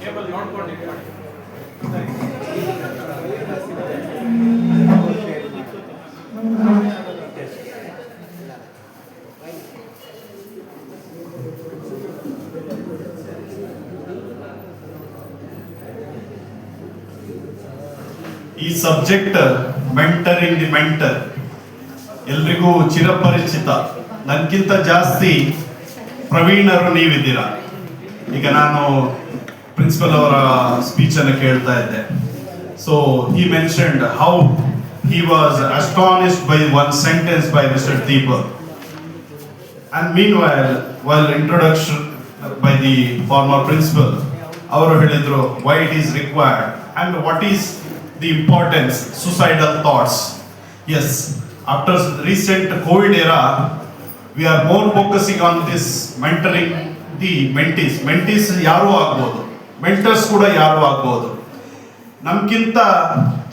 ಈ subject mentoring the mentor ಎಲ್ರಿಗೂ ಚಿರಪರಿಚಿತ. ನನಗಿಂತ ಜಾಸ್ತಿ ಪ್ರವೀಣರು ನೀವಿದ್ದೀರಾ. ಈಗ ನಾನು ಪ್ರಿನ್ಸಿಪಲ್ ಅವರ ಸ್ಪೀಚ್ ಅನ್ನು ಕೇಳ್ತಾ ಇದ್ದೆ. So he mentioned how he was astonished by one sentence by Mr. Deepak. And meanwhile, while introduction by the former principal, ಅವರು ಹೇಳಿದ್ರು why it is required and what is the importance, suicidal thoughts. Yes, after recent COVID era, we are more focusing on this mentoring the mentees. Mentees ಯಾರು ಆಗ್ಬೋದು, mentors ಕೂಡ ಯಾರು ಆಗ್ಬೋದು. ನಮ್ಗಿಂತ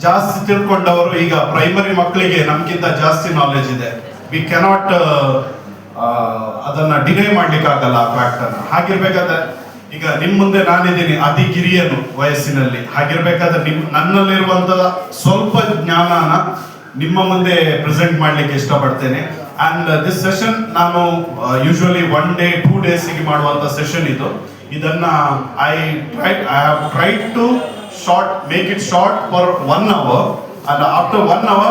ಜಾಸ್ತಿ ತಿಳ್ಕೊಂಡವರು ಈಗ ಪ್ರೈಮರಿ ಮಕ್ಕಳಿಗೆ ನಮ್ಗಿಂತ ಜಾಸ್ತಿ ನಾಲೆಜ್ ಇದೆ. ವಿ ಕೆನಾಟ್ ಅದನ್ನ ಡಿನೈ ಮಾಡ್ಲಿಕ್ಕೆ ಆಗಲ್ಲ ಆ ಫ್ಯಾಕ್ಟ್ ಅನ್ನ. ಹಾಗಿರ್ಬೇಕಾದ್ರೆ ಈಗ ನಿಮ್ ಮುಂದೆ ನಾನಿದ್ದೀನಿ ಅತಿ ಕಿರಿಯನು ವಯಸ್ಸಿನಲ್ಲಿ. ಹಾಗಿರ್ಬೇಕಾದ್ರೆ ನನ್ನಲ್ಲಿರುವಂತಹ ಸ್ವಲ್ಪ ಜ್ಞಾನನ ನಿಮ್ಮ ಮುಂದೆ ಪ್ರೆಸೆಂಟ್ ಮಾಡ್ಲಿಕ್ಕೆ ಇಷ್ಟಪಡ್ತೇನೆ. ಅಂಡ್ ದಿಸ್ ಸೆಷನ್ ನಾನು ಯೂಶುವಲಿ 1 day 2 days ಮಾಡುವಂತ ಸೆಷನ್ ಇದು. ಇದನ್ನ I have tried to make it short for 1 hour, and after 1 hour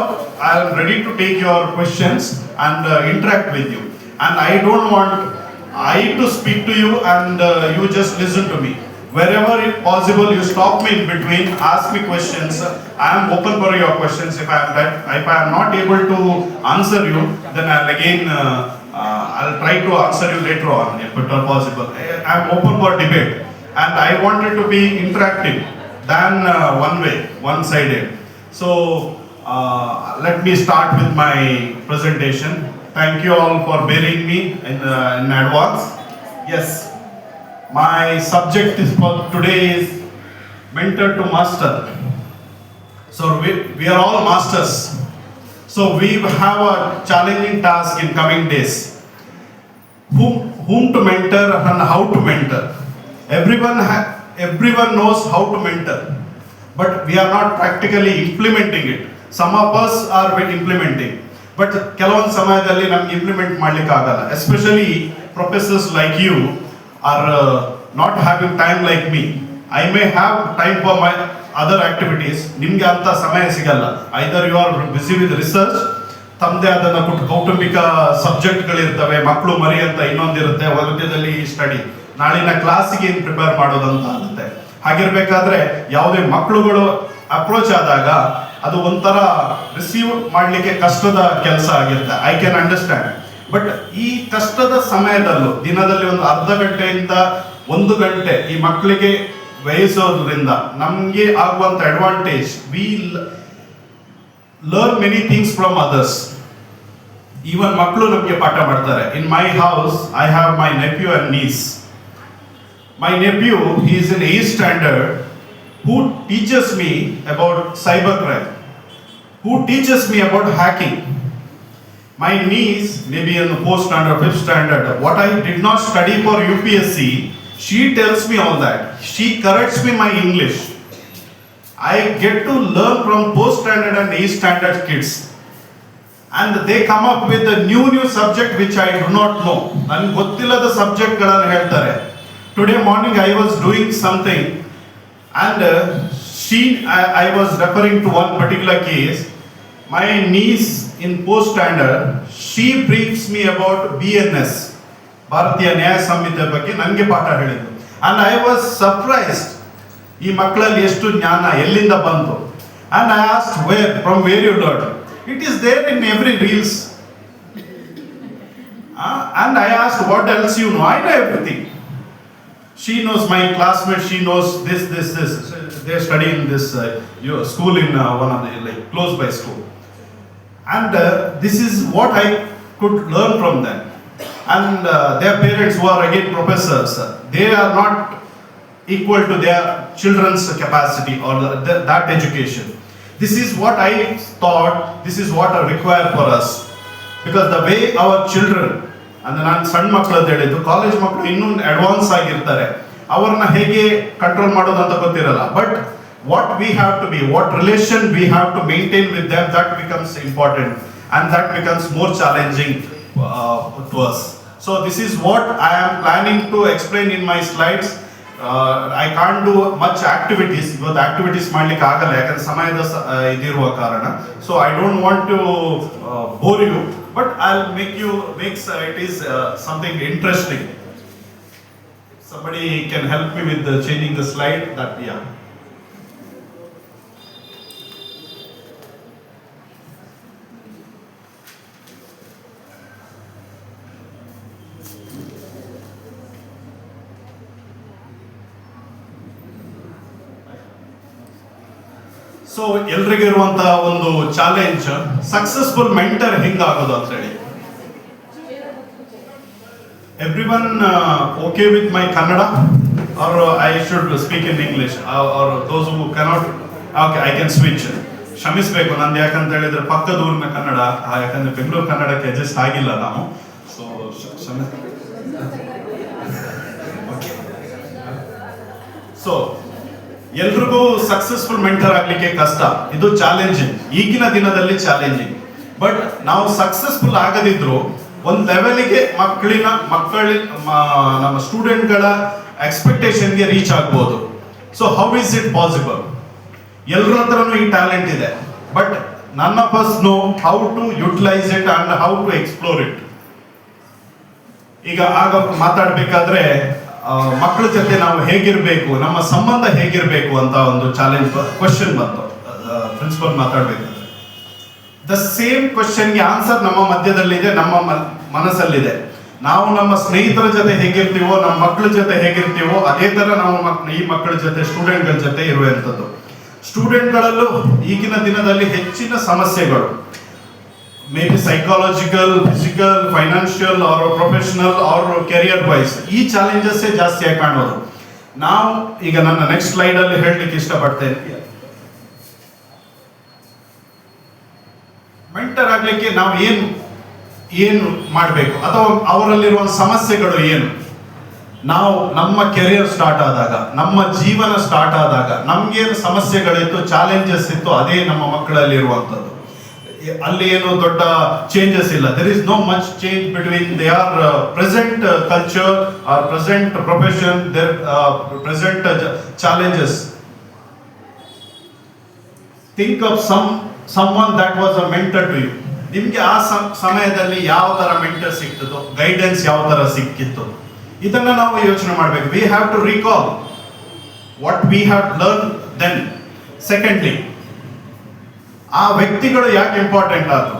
I am ready to take your questions and interact with you. And I don't want I to speak to you and you just listen to me. Wherever it possible, you stop me in between, ask me questions. I am open for your questions. If I am not able to answer you, then I'll try to answer you later on if at all possible. I am open for debate, and I want it to be interactive than one-sided. So let me start with my presentation. Thank you all for bearing me in advance. Yes, my subject is for today is mentor to master. So we are all masters. So we have a challenging task in coming days. Whom to mentor and how to mentor. Everyone knows how to mentor, but we are not practically implementing it. Some of us are implementing, but ಕೆಲವೊಂದು ಸಮಯದಲ್ಲಿ ನಮ್ಗೆ implement ಮಾಡ್ಲಿಕ್ಕೆ ಆಗಲ್ಲ. Especially professors like you are not having time like me. I may have time for my other activities. ನಿಮ್ಗೆ ಅಂತ ಸಮಯ ಸಿಗಲ್ಲ. Either you are busy with research, ತಮ್ಮದೇ ಆದ ಕೌಟುಂಬಿಕ ಸಬ್ಜೆಕ್ಟ್ಗಳಿರ್ತವೆ, ಮಕ್ಕಳು ಮರಿ ಅಂತ ಇನ್ನೊಂದಿರುತ್ತೆ, ವರ್ಗದಲ್ಲಿ ಸ್ಟಡಿ, ನಾಳಿನ ಕ್ಲಾಸಿಗೆ ಏನು ಪ್ರಿಪೇರ್ ಮಾಡೋದಂತ ಆಗುತ್ತೆ. ಹಾಗಿರ್ಬೇಕಾದ್ರೆ ಯಾವುದೇ ಮಕ್ಕಳುಗಳು ಅಪ್ರೋಚ್ ಆದಾಗ ಅದು ಒಂಥರ ರಿಸೀವ್ ಮಾಡಲಿಕ್ಕೆ ಕಷ್ಟದ ಕೆಲಸ ಆಗಿರುತ್ತೆ. I can understand. ಬಟ್ ಈ ಕಷ್ಟದ ಸಮಯದಲ್ಲೂ ದಿನದಲ್ಲಿ ಒಂದು ಅರ್ಧ ಗಂಟೆಯಿಂದ 1 ಗಂಟೆ ಈ ಮಕ್ಕಳಿಗೆ ವ್ಯಯಿಸೋದ್ರಿಂದ ನಮಗೆ ಆಗುವಂತ advantage, we learn many things from others. Even ಮಕ್ಕಳು ನಮಗೆ ಪಾಠ ಮಾಡ್ತಾರೆ. In my house I have my nephew and nieces. My nephew, he is in 8th standard, who teaches me about cybercrime, who teaches me about hacking. My niece, maybe in the 4th standard, 5th standard, what I did not study for UPSC, she tells me all that. She corrects me my English. I get to learn from 4th standard and 8th standard kids. And they come up with a new subject which I do not know. ನನಗೆ ಗೊತ್ತಿಲ್ಲದ ಸಬ್ಜೆಕ್ಟ್ಗಳನ್ನು ಹೇಳ್ತಾರೆ. Today morning I was doing something, and I was referring to one particular case. My niece in 4th standard, she briefs me about BNS, ಭಾರತೀಯ ನ್ಯಾಯ ಸಂಹಿತೆ ಬಗ್ಗೆ ನನಗೆ ಪಾಠ ಹೇಳಿದ್ರು. And I was surprised. ಈ ಮಕ್ಕಳಲ್ಲಿ ಎಷ್ಟು ಜ್ಞಾನ ಎಲ್ಲಿಂದ ಬಂತು. And I asked from where you learned. It is there in every reels. And I asked what else you know. I know everything. She knows my classmates, she knows this. They study in this school in one of the close by school. And this is what I could learn from them. And their parents, who are again professors, they are not equal to their children's capacity or that education. This is what I thought, this is what I require for us. Because the way our children, ಅಂದ್ರೆ ನಾನು ಸಣ್ಣ ಮಕ್ಕಳು ಅಂತ ಹೇಳಿದ್ದು, college ಮಕ್ಕಳು ಇನ್ನೂ advance ಆಗಿರ್ತಾರೆ. ಅವ್ರನ್ನ ಹೇಗೆ ಕಂಟ್ರೋಲ್ ಮಾಡೋದು ಅಂತ ಗೊತ್ತಿರಲ್ಲ. But what we have to be, what relation we have to maintain with them, that becomes important and that becomes more challenging to us. So this is what I am planning to explain in my slides. I can't do much activities, because activities ಮಾಡ್ಲಿಕ್ಕೆ ಆಗಲ್ಲ ಯಾಕಂದ್ರೆ ಸಮಯದ ಇದಿರುವ ಕಾರಣ. So I don't want to bore you, but I'll make it is something interesting. Somebody can help me with changing the slide. That yeah. So ಎಲ್ರಿಗೂ ಇರುವಂತಹ ಒಂದು challenge, successful mentor ಹೆಂಗಾಗೋದು ಅಂತ ಹೇಳಿ. Everyone okay with my Kannada or I should speak in English or those who cannot? Okay, I can switch. ಕ್ಷಮಿಸಬೇಕು ನಂದು, ಯಾಕಂತ ಹೇಳಿದ್ರೆ ಪಕ್ಕದ ಊರಿನ ಕನ್ನಡ, ಯಾಕಂದ್ರೆ ಬೆಂಗಳೂರು ಕನ್ನಡಕ್ಕೆ ಅಡ್ಜಸ್ಟ್ ಆಗಿಲ್ಲ ನಾವು. ಸೊ ಸೊ ಎಲ್ರಿಗೂ ಸಕ್ಸಸ್ಫುಲ್ ಮೆಂಟರ್ ಆಗ್ಲಿಕ್ಕೆ ಕಷ್ಟ, ಇದು ಚಾಲೆಂಜಿಂಗ್, ಈಗಿನ ದಿನದಲ್ಲಿ ಚಾಲೆಂಜಿಂಗ್. ಬಟ್ ನಾವು ಸಕ್ಸಸ್ಫುಲ್ ಆಗದಿದ್ರು ಒಂದು ಲೆವೆಲ್ಗೆ ನಮ್ಮ ಸ್ಟೂಡೆಂಟ್ಗಳ ಎಕ್ಸ್ಪೆಕ್ಟೇಷನ್ಗೆ ರೀಚ್ ಆಗ್ಬೋದು. So how is it possible? ಎಲ್ಲರ ಹತ್ರನೂ ಈ ಟ್ಯಾಲೆಂಟ್ ಇದೆ, but none of us know how to utilise it and how to explore it. ಈಗ ಮಾತಾಡ್ಬೇಕಾದ್ರೆ ಮಕ್ಕಳ ಜೊತೆ ನಾವು ಹೇಗಿರ್ಬೇಕು, ನಮ್ಮ ಸಂಬಂಧ ಹೇಗಿರ್ಬೇಕು ಅಂತ ಒಂದು ಚಾಲೆಂಜ್ ಕ್ವಶನ್ ಬಂತು ಪ್ರಿನ್ಸಿಪಲ್ ಮಾತಾಡ್ಬೇಕಾದ್ರೆ. ದ ಸೇಮ್ ಕ್ವಶನ್ಗೆ ಆನ್ಸರ್ ನಮ್ಮ ಮಧ್ಯದಲ್ಲಿದೆ, ನಮ್ಮ ಮನಸ್ಸಲ್ಲಿದೆ. ನಾವು ನಮ್ಮ ಸ್ನೇಹಿತರ ಜೊತೆ ಹೇಗಿರ್ತೀವೋ, ನಮ್ಮ ಮಕ್ಕಳ ಜೊತೆ ಹೇಗಿರ್ತೀವೋ, ಅದೇ ತರ ನಾವು ಈ ಮಕ್ಕಳ ಜೊತೆ, ಸ್ಟೂಡೆಂಟ್ಗಳ ಜೊತೆ ಇರುವಂಥದ್ದು. ಸ್ಟೂಡೆಂಟ್ಗಳಲ್ಲೂ ಈಗಿನ ದಿನದಲ್ಲಿ ಹೆಚ್ಚಿನ ಸಮಸ್ಯೆಗಳು, may be psychological, physical, financial or professional or career wise, ಈ ಚಾಲೆಂಜಸ್ ಜಾಸ್ತಿ ಆಗಿ ಕಾಣೋದು. ನಾವು ಈಗ ನನ್ನ ನೆಕ್ಸ್ಟ್ ಸ್ಲೈಡ್ ಅಲ್ಲಿ ಹೇಳಲಿಕ್ಕೆ ಇಷ್ಟಪಡ್ತೇನೆ, ಮೆಂಟರ್ ಆಗ್ಲಿಕ್ಕೆ ನಾವು ಏನು ಮಾಡಬೇಕು ಅಥವಾ ಅವರಲ್ಲಿರುವ ಸಮಸ್ಯೆಗಳು ಏನು. ನಾವು ನಮ್ಮ ಕೆರಿಯರ್ ಸ್ಟಾರ್ಟ್ ಆದಾಗ, ನಮ್ಮ ಜೀವನ ಸ್ಟಾರ್ಟ್ ಆದಾಗ ನಮ್ಗೇನು ಸಮಸ್ಯೆಗಳಿತ್ತು, ಚಾಲೆಂಜಸ್ ಇತ್ತು, ಅದೇ ನಮ್ಮ ಮಕ್ಕಳಲ್ಲಿ ಇರುವಂಥದ್ದು. ಅಲ್ಲಿ ಏನು ದೊಡ್ಡ ಚೇಂಜಸ್ ಇಲ್ಲ. There is no much change between they or present culture or present profession, there present challenges. Think of someone that was a mentor to you. ನಿಮ್ಗೆ ಆ ಸಮಯದಲ್ಲಿ ಯಾವ ತರ ಮೆಂಟರ್ ಸಿಕ್ತಿತ್ತು, ಗೈಡೆನ್ಸ್ ಯಾವ ತರ ಸಿಕ್ಕಿತ್ತು, ಇದನ್ನ ನಾವು ಯೋಚನೆ ಮಾಡಬೇಕು. We have to recall what we have learn then. Secondly, ಆ ವ್ಯಕ್ತಿಗಳು ಯಾಕೆ ಇಂಪಾರ್ಟೆಂಟ್ ಆದ್ರು.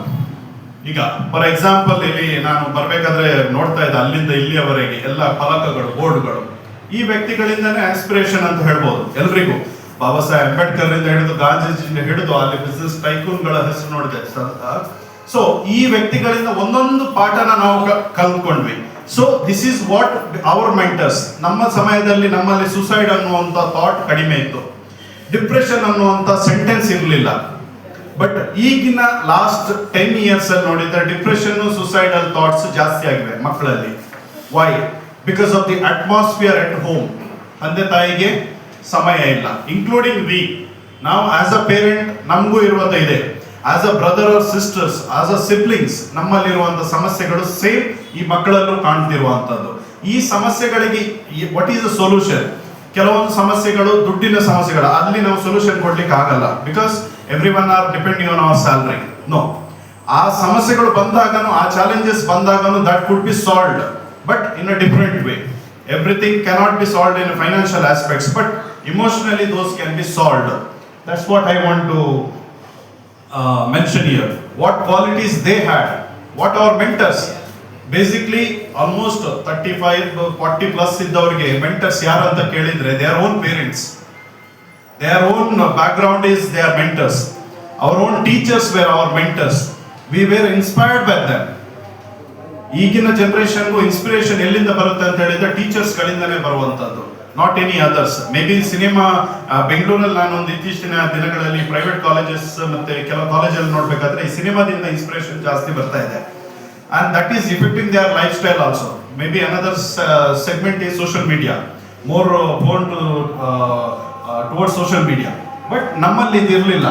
ಈಗ ಫಾರ್ ಎಕ್ಸಾಂಪಲ್ ಇಲ್ಲಿ ನಾನು ಬರ್ಬೇಕಾದ್ರೆ ನೋಡ್ತಾ ಇದ್ದೆ, ಅಲ್ಲಿಂದ ಇಲ್ಲಿಯವರೆಗೆ ಎಲ್ಲ ಫಲಕಗಳು, ಬೋರ್ಡ್ಗಳು ಈ ವ್ಯಕ್ತಿಗಳಿಂದನೇ ಆಸ್ಪಿರೇಷನ್ ಅಂತ ಹೇಳ್ಬೋದು ಎಲ್ರಿಗೂ. ಬಾಬಾ ಸಾಹೇಬ್ ಅಂಬೇಡ್ಕರ್ ಇಂದ ಹಿಡಿದು ಗಾಂಧೀಜಿಯಿಂದ ಹಿಡಿದು ಅಲ್ಲಿ ಬಿಸ್ನೆಸ್ ಟೈಕೂನ್ಗಳ ಹೆಸರು ನೋಡಿದೆ. ಸೊ ಈ ವ್ಯಕ್ತಿಗಳಿಂದ ಒಂದೊಂದು ಪಾಠನ ನಾವು ಕಲ್ತ್ಕೊಂಡ್ವಿ. So this is what our mentors. ನಮ್ಮ ಸಮಯದಲ್ಲಿ ನಮ್ಮಲ್ಲಿ ಸುಸೈಡ್ ಅನ್ನುವಂಥ ಥಾಟ್ ಕಡಿಮೆ ಇತ್ತು, ಡಿಪ್ರೆಷನ್ ಅನ್ನುವಂಥ ಸೆಂಟೆನ್ಸ್ ಇರಲಿಲ್ಲ. ಬಟ್ ಈಗಿನ ಲಾಸ್ಟ್ 10 years ಅಲ್ಲಿ ನೋಡಿದ್ರೆ ಡಿಪ್ರೆಷನ್, ಸುಸೈಡಲ್ ಥಾಟ್ಸ್ ಜಾಸ್ತಿ ಆಗಿವೆ ಮಕ್ಕಳಲ್ಲಿ. Why? Because of the atmosphere at home. ತಂದೆ ತಾಯಿಗೆ ಸಮಯ ಇಲ್ಲ, ಇನ್ಕ್ಲೂಡಿಂಗ್ ವಿ. ನಾವು ಆಸ್ ಅ ಪೇರೆಂಟ್ ನಮಗೂ ಇರುವಂತ ಇದೆ, as a brother or sisters, as a siblings, ನಮ್ಮಲ್ಲಿರುವಂತ ಸಮಸ್ಯೆಗಳು ಸೇಮ್ ಈ ಮಕ್ಕಳಲ್ಲೂ ಕಾಣ್ತಿರುವಂತದ್ದು. ಈ ಸಮಸ್ಯೆಗಳಿಗೆ ವಾಟ್ ಈಸ್ ಅ ಸೊಲ್ಯೂಷನ್? ಕೆಲವೊಂದು ಸಮಸ್ಯೆಗಳು ದುಡ್ಡಿನ ಸಮಸ್ಯೆಗಳು, ಅಲ್ಲಿ ನಾವು ಸೊಲ್ಯೂಷನ್ ಕೊಡ್ಲಿಕ್ಕೆ ಆಗಲ್ಲ, because everyone are depending on our salary. No, ಆ ಸಮಸ್ಯೆಗಳು ಬಂದಾಗನು, ಆ ಚಾಲೆಂಜಸ್ ಬಂದಾಗನು that could be solved, but in a different way. Everything cannot be solved in financial aspects, but emotionally those can be solved. That's what I want to mention here. What qualities they had, what our mentors, basically almost 35-40 plus ಇದ್ದವರಿಗೆ mentors ಯಾರು ಅಂತ ಕೇಳಿದ್ರೆ their own parents, their own background is their mentors. Our own teachers were our mentors. We were inspired by them. ಈಗಿನ ಜನರೇಷನ್ಗೂ inspiration ಎಲ್ಲಿಂದ ಬರುತ್ತೆ ಅಂತ ಹೇಳಿದ್ರೆ teachers ಗಳಿಂದನೇ ಬರುವಂತದ್ದು, not any others. Maybe cinema ಬೆಂಗಳೂರಲ್ಲಿ ನಾನು ಒಂದು ಇತ್ತೀಚಿನ ದಿನಗಳಲ್ಲಿ ಪ್ರೈವೇಟ್ ಕಾಲೇಜಸ್ ಮತ್ತೆ ಕೆಲವು ಕಾಲೇಜಲ್ಲಿ ನೋಡ್ಬೇಕಾದ್ರೆ ಈ ಸಿನಿಮಾದಿಂದ ಇನ್ಸ್ಪಿರೇಷನ್ ಜಾಸ್ತಿ ಬರ್ತಾ ಇದೆ. And that is affecting their life style also. Maybe another segment is social media. more prone to towards social media. But ನಮ್ಮಲ್ಲಿ ಇದಿರಲಿಲ್ಲ.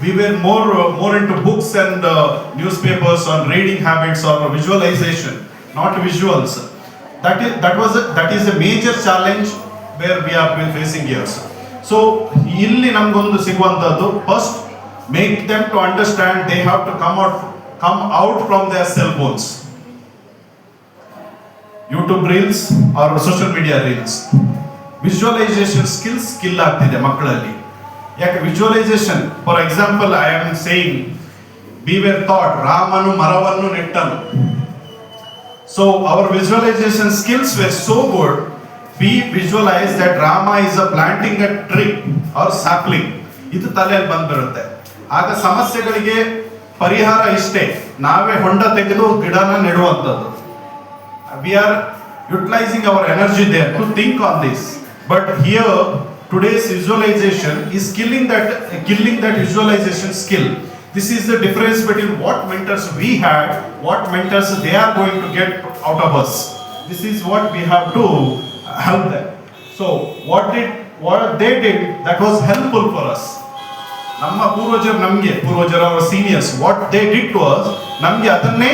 We were more into books and newspapers on reading habits or visualization, not visuals. That is a major challenge where we have been facing here. So ಇಲ್ಲಿ ನಮಗೊಂದು ಸಿಗುವಂತದ್ದು, first make them to understand they have to come out from their cell phones, YouTube reels or social media reels. Visualization skills skill ಆಗ್ತಿದೆ ಮಕ್ಕಳಲ್ಲಿ. ಯಾಕೆ visualisation, for example I am saying we were taught ರಾಮನು ಮರವನ್ನು ನೆಟ್ಟನು. So our visualization skills were so good, we visualized that Rama is planting a tree or sapling. ಇದು ತಲೆಯಲ್ಲಿ ಬಂದ್ಬಿಡುತ್ತೆ. ಆಗ ಸಮಸ್ಯೆಗಳಿಗೆ ಪರಿಹಾರ ಇಷ್ಟೇ, ನಾವೇ ಹೊಂಡ ತೆಗೆದು ಗಿಡನ ನೆಡುವಂಥದ್ದು. We are utilizing our energy there to think on this. But here today's visualization is killing that visualization skill. This is the difference between what mentors we had, what mentors they are going to get out of us. This is what we have to help them. So what they did that was helpful for us. ನಮ್ಮ ಪೂರ್ವಜರ ಅವರ seniors what they did to us, ನಮಗೆ ಅದನ್ನೇ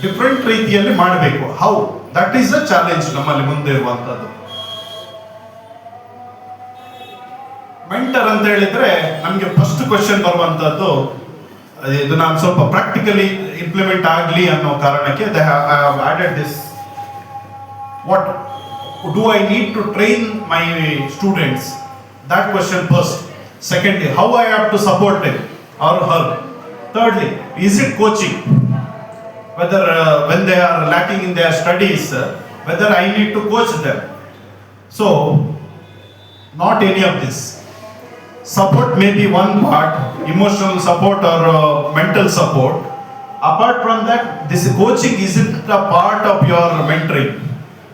different ರೀತಿಯಲ್ಲಿ ಮಾಡಬೇಕು. How, that is the challenge ನಮ್ಮಲ್ಲಿ ಮುಂದೆ ಇರುವಂತದ್ದು. ಮೆಂಟರ್ ಅಂತ ಹೇಳಿದ್ರೆ ನಮಗೆ ಫಸ್ಟ್ ಕ್ವೆಶ್ಚನ್ ಬರುವಂತದ್ದು, ಇದು ನಾನು ಸ್ವಲ್ಪ ಪ್ರಾಕ್ಟಿಕಲಿ ಇಂಪ್ಲಿಮೆಂಟ್ ಆಗಲಿ ಅನ್ನೋ ಕಾರಣಕ್ಕೆ I have added this. What do I need to train my students? That question first. Secondly, how I have to support him or her. Thirdly, is it coaching? Whether when they are lacking in their studies, whether I need to coach them. So, not any of this. Support may be one part, emotional support or mental support. Apart from that, this coaching isn't a part of your mentoring.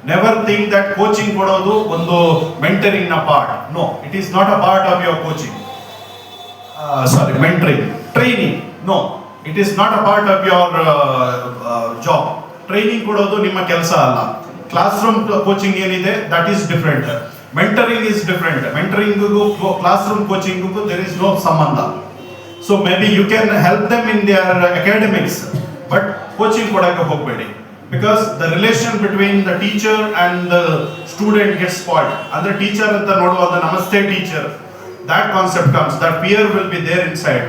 Never think that coaching kododu ಒಂದು mentoring na part. No, it is not a part of your coaching. Mentoring. Training. No, it is not a part of your job. Training kododu ನಿಮ್ಮ ಕೆಲಸ ಅಲ್ಲ. Classroom coaching ಏನಿದೆ, that is different. Mentoring is different. Mentoring ಗೂ classroom coaching ಗೂ there is no ಸಂಬಂಧ. So maybe you can help them in their academics, but coaching ಕೊಡಕ್ಕೆ ಹೋಗಬೇಡಿ. Because the relation between the teacher and the student gets spoiled. Andre teacher anta noduvaga namaste teacher, that concept comes, that fear will be there inside.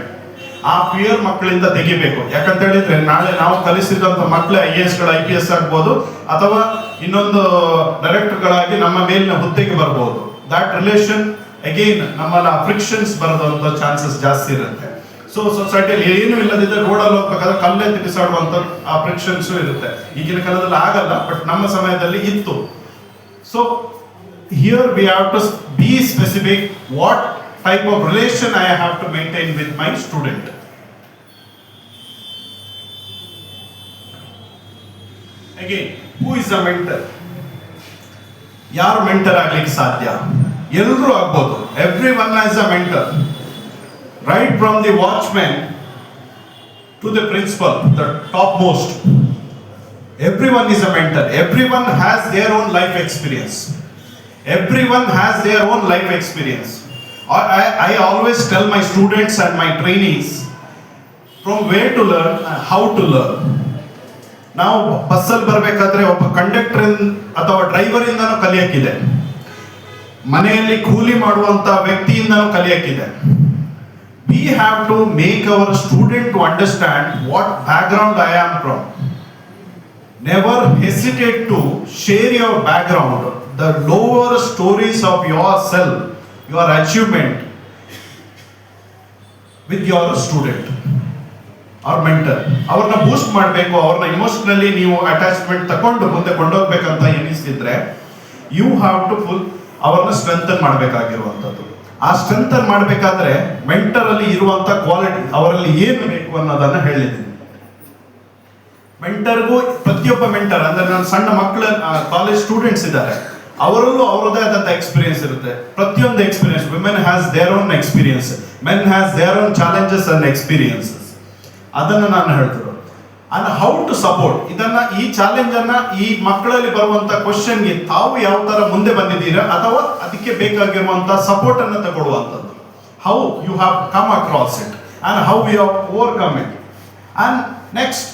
ಆ fear ಮಕ್ಕಳಿಂದ ತೆಗಿಬೇಕು. ಯಾಕಂತ ಹೇಳಿದ್ರೆ ನಾಳೆ ನಾವು ಕಲಿಸಿದಂತ ಮಕ್ಕಳೇ IAS ಗಳು IPS ಆಗ್ಬೋದು, ಅಥವಾ ಇನ್ನೊಂದು ಡೈರೆಕ್ಟರ್ಗಳಾಗಿ ನಮ್ಮ ಮೇಲಿನ ಹುದ್ದೆಗೆ ಬರ್ಬೋದು. ದಟ್ ರಿಲೇಷನ್ ಅಗೈನ್ ನಮ್ಮಲ್ಲಿ ಫ್ರಿಕ್ಷನ್ಸ್ ಬರೋದಂತ ಚಾನ್ಸಸ್ ಜಾಸ್ತಿ ಇರುತ್ತೆ. ಸೊ ಸೊಸೈಟಿಯಲ್ಲಿ ಏನು ಇಲ್ಲದಿದ್ದರೆ ರೋಡಲ್ಲಿ ಹೋಗ್ಬೇಕಾದ್ರೆ ಕಲ್ಲೇ ತಿರುಗಿಸಾಡುವಂಥ ಆ ಫ್ರಿಕ್ಷನ್ಸು ಇರುತ್ತೆ. ಈಗಿನ ಕಾಲದಲ್ಲಿ ಆಗಲ್ಲ, ಬಟ್ ನಮ್ಮ ಸಮಯದಲ್ಲಿ ಇತ್ತು. So here we have to be specific what type of relation I have to maintain with my student. Again, who is a mentor? ಯಾರು ಮೆಂಟರ್ ಆಗ್ಲಿಕ್ಕೆ ಸಾಧ್ಯ? ಎಲ್ಲರೂ ಆಗ್ಬೋದು. Every one as a mentor. Right from the watchman to the principal, the topmost, everyone is a mentor. Everyone has their own life experience. Everyone has their own life experience. I always tell my students and my trainees from where to learn and how to learn. ನಾವು ಬಸ್ಸಲ್ಲಿ ಬರಬೇಕಾದ್ರೆ ಒಬ್ಬ conductor ಅಥವಾ driver ಇಂದನೂ ಕಲಿಯಕ್ಕಿದೆ, ಮನೆಯಲ್ಲಿ ಕೂಲಿ ಮಾಡುವಂತ ವ್ಯಕ್ತಿಯಿಂದನೂ ಕಲಿಯಕ್ಕಿದೆ. We have to make our student to understand what background I am from. Never hesitate to share your background, the lower stories of yourself, your achievement with your student or mentor. ಅವ್ರನ್ನ ಬೂಸ್ಟ್ ಮಾಡಬೇಕು, ಅವ್ರನ್ನ emotionally ನೀವು attachment ತಗೊಂಡು ಮುಂದೆ ಕೊಂಡೋಗ್ಬೇಕಂತ ಎನಿಸ್ತಿದ್ರೆ you have to ಅವ್ರನ್ನ strengthen ಮಾಡಬೇಕಾಗಿರುವಂಥದ್ದು. ಆ strengthen ಮಾಡಬೇಕಾದ್ರೆ mentor ಅಲ್ಲಿ ಇರುವಂತ ಕ್ವಾಲಿಟಿ, ಅವರಲ್ಲಿ ಏನು ಬೇಕು ಅನ್ನೋದನ್ನ ಹೇಳಿದ್ದೀನಿ. ಮೆಂಟರ್ಗೂ ಪ್ರತಿಯೊಬ್ಬ ಮೆಂಟರ್ ಅಂದ್ರೆ ನನ್ನ ಸಣ್ಣ ಮಕ್ಕಳ ಕಾಲೇಜ್ ಸ್ಟೂಡೆಂಟ್ಸ್ ಇದ್ದಾರೆ, ಅವರಲ್ಲೂ ಅವರದೇ ಆದಂತ ಎಕ್ಸ್ಪೀರಿಯನ್ಸ್ ಇರುತ್ತೆ. ಪ್ರತಿಯೊಂದು experience, women has their own experience, men has their own challenges and experiences. ಅದನ್ನು ನಾನು ಹೇಳ್ತಿರೋ ಅಂಡ್ ಹೌ ಟು ಸಪೋರ್ಟ್. ಇದನ್ನ ಈ ಚಾಲೆಂಜ್ ಅನ್ನ ಈ ಮಕ್ಕಳಲ್ಲಿ ಬರುವಂತ ಕ್ವಶನ್ಗೆ ತಾವು ಯಾವ ತರ ಮುಂದೆ ಬಂದಿದ್ದೀರಾ ಅಥವಾ ಅದಕ್ಕೆ ಬೇಕಾಗಿರುವಂತ ಸಪೋರ್ಟ್ ಅನ್ನು ತಗೊಳ್ಳುವಂಥದ್ದು. How you have come across it and how you have overcome it. And next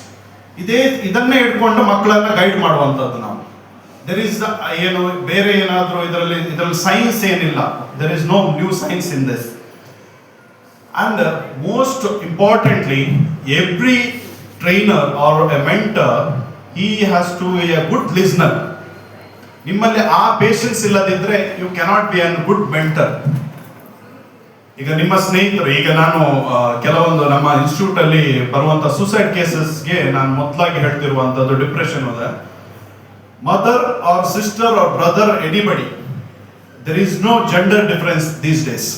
ಇದನ್ನೇ ಇಟ್ಕೊಂಡು ಮಕ್ಕಳನ್ನ ಗೈಡ್ ಮಾಡುವಂಥದ್ದು ನಾವು. ದೆರ್ ಇಸ್ ದ ಏನು ಬೇರೆ ಏನಾದರೂ ಇದರಲ್ಲಿ ಸೈನ್ಸ್ ಏನಿಲ್ಲ. There is no new science in this. And most importantly, every trainer or a mentor, he has to be a good listener. ನಿಮ್ಮಲ್ಲಿ ಆ ಪೇಷನ್ಸ್ ಇಲ್ಲದಿದ್ರೆ you cannot be an good mentor. ಈಗ ನಿಮ್ಮ ಸ್ನೇಹಿತರು, ಈಗ ನಾನು ಕೆಲವೊಂದು ನಮ್ಮ ಇನ್ಸ್ಟಿಟ್ಯೂಟ್ ಅಲ್ಲಿ ಬರುವಂತ ಸೂಸೈಡ್ ಕೇಸಸ್ಗೆ ನಾನು ಮೊದಲಾಗಿ ಹೇಳ್ತಿರುವಂತದ್ದು, ಡಿಪ್ರೆಷನ್ ಅದ mother or sister or brother, anybody, there is no gender difference these days.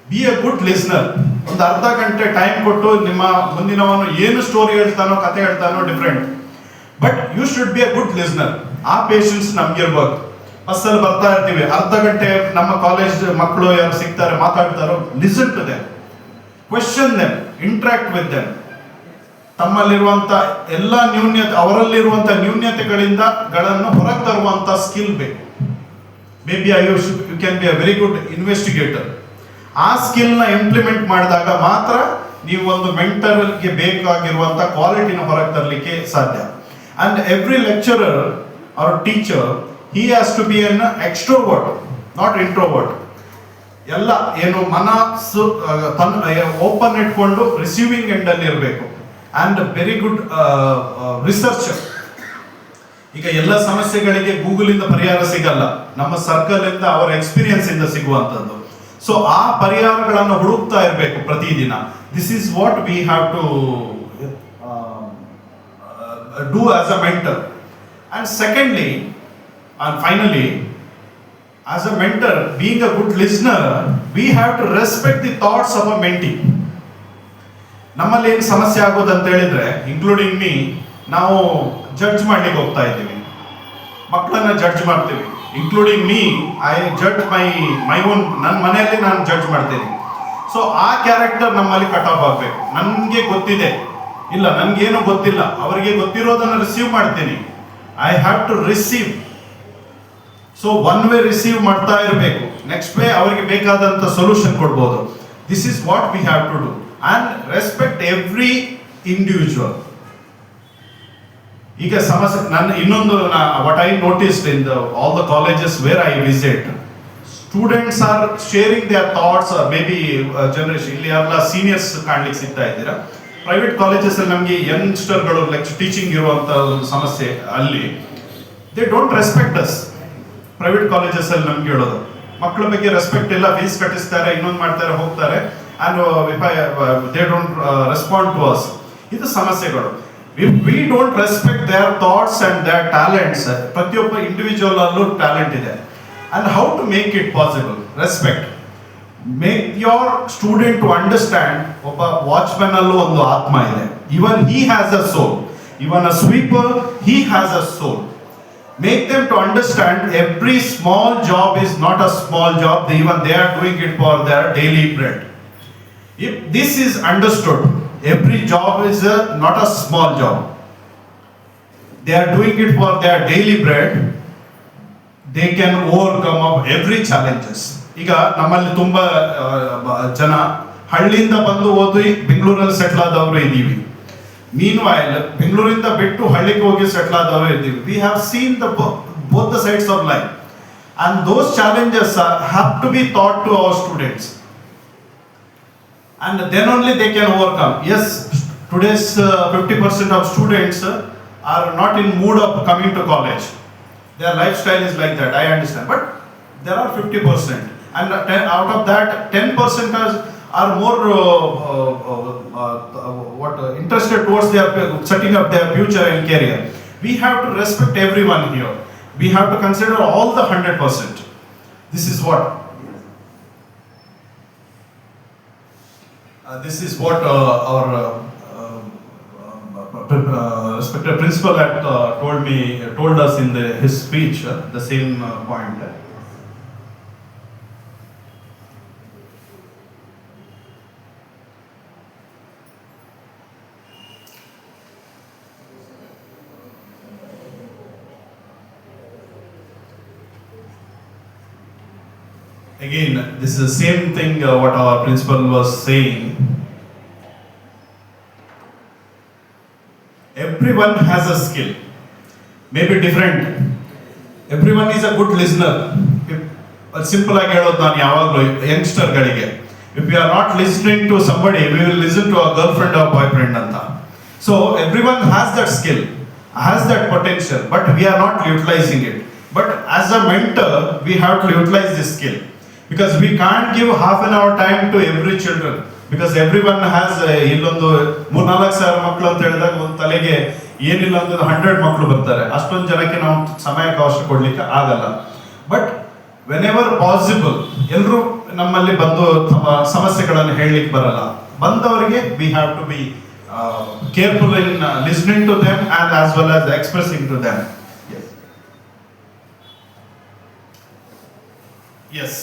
Be a good listener. ಒಂದು ಅರ್ಧ ಗಂಟೆ ಟೈಮ್ ಕೊಟ್ಟು ನಿಮ್ಮ ಮುಂದಿನವನು ಏನು ಸ್ಟೋರಿ ಹೇಳ್ತಾನೋ, ಕತೆ ಹೇಳ್ತಾನೋ different, but you should be a good listener. ಆ ಪೇಷನ್ಸ್ ನಮ್ಗಿರ್ಬೇಕು. ಬಸ್ಸಲ್ಲಿ ಬರ್ತಾ ಇರ್ತೀವಿ, ಅರ್ಧ ಗಂಟೆ ನಮ್ಮ ಕಾಲೇಜ್ ಮಕ್ಕಳು ಯಾರು ಸಿಗ್ತಾರೆ, ಮಾತಾಡ್ತಾರೋ, listen to them, question them, interact with them. ತಮ್ಮಲ್ಲಿರುವಂತ ಎಲ್ಲ ಅವರಲ್ಲಿರುವಂತ ನ್ಯೂನ್ಯತೆಗಳನ್ನು ಹೊರಗೆ ತರುವಂತ ಸ್ಕಿಲ್ ಬೇಕು. Maybe you can be a very good investigator. ಆ ಸ್ಕಿಲ್ನ ಇಂಪ್ಲಿಮೆಂಟ್ ಮಾಡಿದಾಗ ಮಾತ್ರ ನೀವು ಒಂದು ಮೆಂಟರ್ಗೆ ಬೇಕಾಗಿರುವಂತ ಕ್ವಾಲಿಟಿನ ಹೊರಗೆ ತರಲಿಕ್ಕೆ ಸಾಧ್ಯ. And every lecturer or teacher, he has to be an extrovert, not introvert. ಎಲ್ಲ ಏನು ಮನಸ್ಸು ಓಪನ್ ಇಟ್ಕೊಂಡು ರಿಸೀವಿಂಗ್ ಎಂಡ್ ಅಲ್ಲಿ ಇರಬೇಕು. And very good researcher. ಈಗ ಎಲ್ಲ ಸಮಸ್ಯೆಗಳಿಗೆ ಗೂಗಲ್ ಇಂದ ಪರಿಹಾರ ಸಿಗಲ್ಲ, ನಮ್ಮ ಸರ್ಕಲ್ ಇಂದ ಅವರ ಎಕ್ಸ್ಪೀರಿಯನ್ಸ್ ಇಂದ ಸಿಗುವಂತದ್ದು. ಸೊ ಆ ಪರಿಹಾರಗಳನ್ನು ಹುಡುಕ್ತಾ ಇರಬೇಕು ಪ್ರತಿದಿನ. This is what we have to do as a mentor. And secondly and finally, as a mentor, being a good listener, we have to respect the thoughts of a mentee. ನಮ್ಮಲ್ಲಿ ಏನು ಸಮಸ್ಯೆ ಆಗೋದು ಅಂತ ಹೇಳಿದ್ರೆ, ಇನ್ಕ್ಲೂಡಿಂಗ್ ಮೀ, ನಾವು judge ಮಾಡ್ಲಿಕ್ಕೆ ಹೋಗ್ತಾ ಇದ್ದೀವಿ, ಮಕ್ಕಳನ್ನ ಜಡ್ಜ್ ಮಾಡ್ತೀವಿ. Including me, I judge my own. ನನ್ನ ಮನೆಯಲ್ಲಿ ನಾನು ಜಡ್ಜ್ ಮಾಡ್ತೀನಿ. ಸೊ ಆ ಕ್ಯಾರೆಕ್ಟರ್ ನಮ್ಮಲ್ಲಿ ಕಟ್ ಆಫ್ ಆಗಬೇಕು. ನನಗೆ ಗೊತ್ತಿದೆ, ಇಲ್ಲ ನನಗೇನು ಗೊತ್ತಿಲ್ಲ, ಅವರಿಗೆ ಗೊತ್ತಿರೋದನ್ನು ರಿಸೀವ್ ಮಾಡ್ತೀನಿ. I have to receive. So one way receive ಮಾಡ್ತಾ ಇರಬೇಕು, ನೆಕ್ಸ್ಟ್ ವೇ ಅವರಿಗೆ ಬೇಕಾದಂತ ಸೊಲ್ಯೂಷನ್ ಕೊಡ್ಬೋದು. This is what we have to do. And respect every individual. ಈಗ ಸಮಸ್ಯೆ ನನ್ನ ಇನ್ನೊಂದು, what I noticed in all the colleges where I visit, students are sharing their thoughts. Maybe generation, ಇಲ್ಲಿ ಎಲ್ಲ seniors ಕಾಣ್ಲಿಕ್ಕೆ ಸಿಗ್ತಾ ಇದ್ದೀರಾ. Private colleges ಅಲ್ಲಿ ನಮಗೆ ಯಂಗ್ಸ್ಟರ್ಗಳು ಟೀಚಿಂಗ್ ಇರುವಂತ ಸಮಸ್ಯೆ, ಅಲ್ಲಿ they don't respect us. Private colleges ಅಲ್ಲಿ ನಮ್ಗೆ ಹೇಳೋದು, ಮಕ್ಕಳ ಬಗ್ಗೆ ರೆಸ್ಪೆಕ್ಟ್ ಇಲ್ಲ, ಫೀಸ್ ಕಟ್ಟಿಸ್ತಾರೆ, ಇನ್ನೊಂದು ಮಾಡ್ತಾರೆ, ಹೋಗ್ತಾರೆ, and they don't respond to us. ಇದು ಸಮಸ್ಯೆಗಳು. If we don't respect their thoughts and their talents, ಪ್ರತಿಯೊಬ್ಬ ಇಂಡಿವಿಜುವಲ್ ಅಲ್ಲೂ ಟ್ಯಾಲೆಂಟ್ ಇದೆ. And how to make it possible? Respect. Make your student to understand, ಒಬ್ಬ ವಾಚ್ಮನ್ ಅಲ್ಲೂ ಒಂದು ಆತ್ಮ ಇದೆ. Even he has a soul. Even a sweeper, he has a soul. Make them to understand every small job is not a small job. Even they are doing it for their daily bread. If this is understood, every job is not a small job. They are doing it for their daily bread. They can overcome of every challenges. ಈಗ ನಮ್ಮಲ್ಲಿ ತುಂಬಾ ಜನ ಹಳ್ಳಿಯಿಂದ ಬಂದು ಓದಿ ಬೆಂಗಳೂರಲ್ಲಿ settle ಆದವರು ಇದ್ದೀವಿ. ಮೀನ್ ವೈಲ್ ಬೆಂಗಳೂರಿಂದ ಬಿಟ್ಟು ಹಳ್ಳಿಗೆ ಹೋಗಿ ಸೆಟ್ಲ್ ಆದವರು ಇದ್ದೀವಿ. We have seen both the sides of life, and those challenges have to be taught to our students. And then only they can overcome. Yes, today's 50% of students are not in mood of coming to college. Their lifestyle is like that, I understand. But there are 50%. And out of that, 10% are more interested towards their setting up their future and career. We have to respect everyone here. We have to consider all the 100%. This is what our respected principal had told us in his speech, the same point. Again, this is the same thing what our principal was saying. Everyone has a skill, maybe different. Everyone is a good listener. Simple ಆಗಿ ಹೇಳೋದು ನಾನು ಯಾವಾಗಲೂ ಯಂಗ್ಸ್ಟರ್ಗಳಿಗೆ, if you are not listening to somebody we will listen to a girlfriend or boyfriend ಅಂತ. So everyone has that skill, has that potential, but we are not utilising it. But as a mentor, we have to utilize this skill because we can't give half an hour time to every children because everyone has illondu 3-4 ಸಾವಿರ ಮಕ್ಕಳು ಅಂತ ಹೇಳಿದಾಗ ಒಂದು ತಲೆಗೆ ಏನಿಲ್ಲ ಅಂದ್ರೆ 100 ಮಕ್ಕಳು ಬರ್ತಾರೆ. ಅಷ್ಟೊಂದು ಜನಕ್ಕೆ ನಾವು ಸಮಯಕ್ಕೆ ಅವಶ್ಯ ಕೊಡ್ಲಿಕ್ಕೆ ಆಗಲ್ಲ. ಬಟ್ ವೆನೆವರ್ ಪಾಸಿಬಲ್ ಎಲ್ಲರೂ ನಮ್ಮಲ್ಲಿ ಬಂದು ತಮ್ಮ ಸಮಸ್ಯೆಗಳನ್ನು ಹೇಳಲಿಕ್ಕೆ ಬರಲ್ಲ. ಬಂದವರಿಗೆ we have to be careful in listening to them and as well as expressing to them. Yes,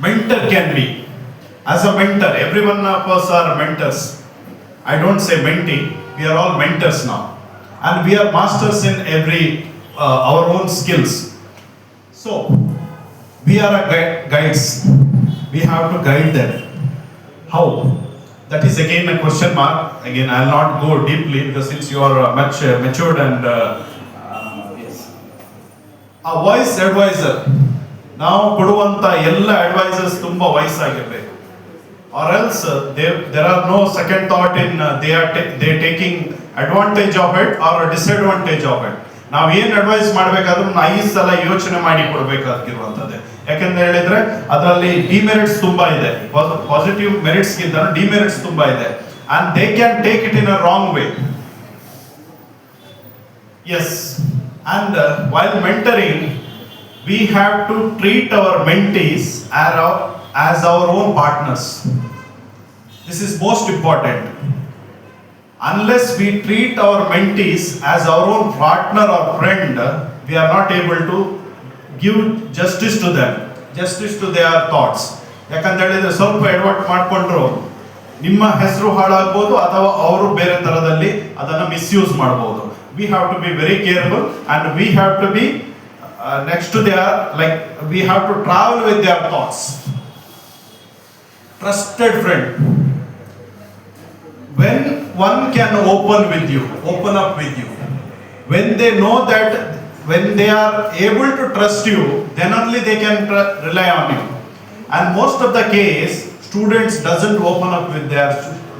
mentor can be. As a mentor, every one of us are mentors. I don't say mentee, we are all mentors now. And we are masters in every, our own skills. So, we are a guides. We have to guide them. How? That is again a question mark. Again, I will not go deeply because since you are much matured and yes. A wise advisor. ನಾವು ಕೊಡುವಂತ ಎಲ್ಲ advisers ತುಂಬಾ ವಯಸ್ಸಾಗಿರ್ಬೇಕು. Or else there are no second thought in they taking advantage of it or disadvantage of it. ನಾವು ಏನ್ advice ಮಾಡ್ಬೇಕಾದ್ರೂ 5 ಸಲ ಯೋಚನೆ ಮಾಡಿ ಕೊಡ್ಬೇಕಾಗಿರುವಂತದ್ದೇ. ಯಾಕಂದ್ರೆ ಹೇಳಿದ್ರೆ ಅದರಲ್ಲಿ ಡಿಮೆರಿಟ್ಸ್ ತುಂಬಾ ಇದೆ, ಪಾಸಿಟಿವ್ ಮೆರಿಟ್ಸ್ ಗಿಂತ ಡಿಮೆರಿಟ್ಸ್ ತುಂಬಾ ಇದೆ. And they can take it in a wrong way. Yes, and while mentoring we have to treat our mentees as our own partners. This is most important. Unless we treat our mentees as our own partner or friend, we are not able to give justice to them, justice to their thoughts. ಯಾಕಂತ ಹೇಳಿದ್ರೆ ಸ್ವಲ್ಪ ಎಡವಟ್ಟು ಮಾಡಿಕೊಂಡ್ರು ನಿಮ್ಮ ಹೆಸರು ಹಾಳಾಗಬಹುದು ಅಥವಾ ಅವರು ಬೇರೆ ತರದಲ್ಲಿ ಅದನ್ನು ಮಿಸ್ಯೂಸ್ ಮಾಡಬಹುದು. We have to be very careful and we have to be next to their, like we have to travel with their thoughts. Trusted friend, when one can open up with you, when they know that when they are able to trust you, then only they can rely on you. And most of the case students doesn't open up with their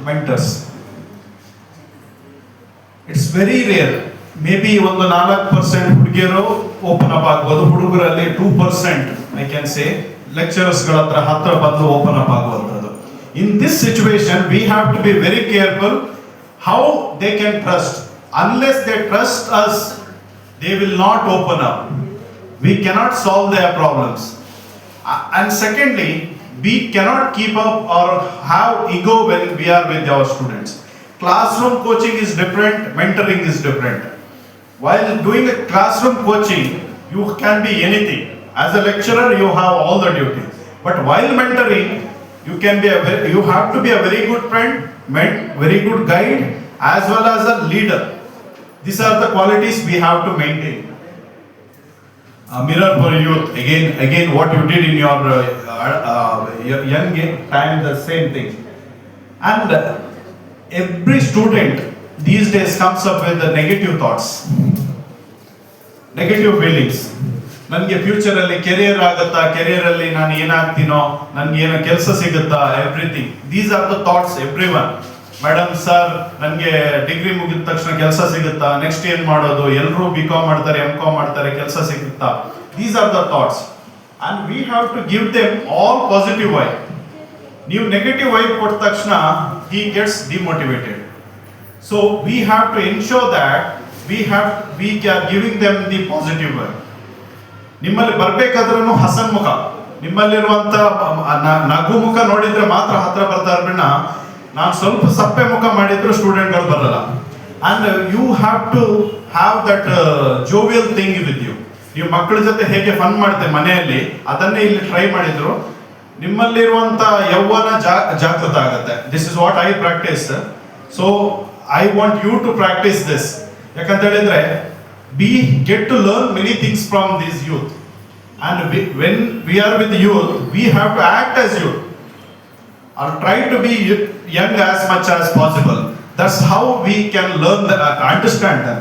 mentors. It's very rare. May be ಒಂದು 4% ಹುಡುಗಿಯರು open up ಆಗ್ಬೋದು, ಹುಡುಗರಲ್ಲಿ 2% I can say ಲೆಕ್ಚರರ್ಸ್ಗಳ ಹತ್ರ ಬಂದು open up ಆಗುವಂಥದ್ದು. In this situation we have to be very careful how they can trust. Unless they trust us, they will not open up. We cannot solve their problems. And secondly, we cannot keep up or have ego when we are with our students. Classroom coaching is different, mentoring is different. While doing a classroom coaching, you can be anything. As a lecturer, you have all the duties. But while mentoring, you have to be a very good friend, very good guide, as well as a leader. These are the qualities we have to maintain. A mirror for youth. Again, what you did in your young time, the same thing. And every student these days comes up with the negative thoughts, negative feelings. ನನಗೆ future ಅಲ್ಲಿ career ಆಗುತ್ತಾ, career ಅಲ್ಲಿ ನಾನು ಏನಾಗ್ತೀನೋ, ನನಗೆ ಏನೋ ಕೆಲಸ ಸಿಗುತ್ತಾ, everything. These are the thoughts every one. Madam, sir, ನನಗೆ ಡಿಗ್ರಿ ಮುಗಿದ ತಕ್ಷಣ ಕೆಲಸ ಸಿಗುತ್ತಾ, ನೆಕ್ಸ್ಟ್ ಏನ್ ಮಾಡೋದು, ಎಲ್ಲರೂ BCom ಮಾಡ್ತಾರೆ, MCom ಮಾಡ್ತಾರೆ, ಕೆಲಸ ಸಿಗುತ್ತಾ. These are the thoughts and we have to give them all positive vibe. ನೀವು ನೆಗೆಟಿವ್ ವೈಬ್ ಕೊಟ್ಟ ತಕ್ಷಣ he gets demotivated. So we have to ensure that we are giving them the positive way. ನಿಮ್ಮಲ್ಲಿ ಬರ್ಬೇಕಾದ್ರೂ ಹಸನ್ ಮುಖ, ನಿಮ್ಮಲ್ಲಿರುವಂತ ನಗು ಮುಖ ನೋಡಿದ್ರೆ ಮಾತ್ರ ಹತ್ರ ಬರ್ತಾರೆ ಬಿನ್ನ ನಾನು ಸ್ವಲ್ಪ ಸಪ್ಪೆ ಮುಖ ಮಾಡಿದ್ರು ಸ್ಟೂಡೆಂಟ್ಗಳು ಬರಲ್ಲ. And you have to have that jovial thing with you. ನೀವು ಮಕ್ಕಳ ಜೊತೆ ಹೇಗೆ ಫನ್ ಮಾಡ್ತೇವೆ ಮನೆಯಲ್ಲಿ, ಅದನ್ನೇ ಇಲ್ಲಿ ಟ್ರೈ ಮಾಡಿದ್ರು ನಿಮ್ಮಲ್ಲಿರುವಂತ ಯೌವನ ಜಾಗೃತ ಆಗುತ್ತೆ. This is what I practice. So I want you to practice this. ಯಾಕಂತ ಹೇಳಿದ್ರೆ we get to learn many things from these youth, and when we are with youth, We have to act as youth, or try to be young as much as possible. That's how we can learn understand them.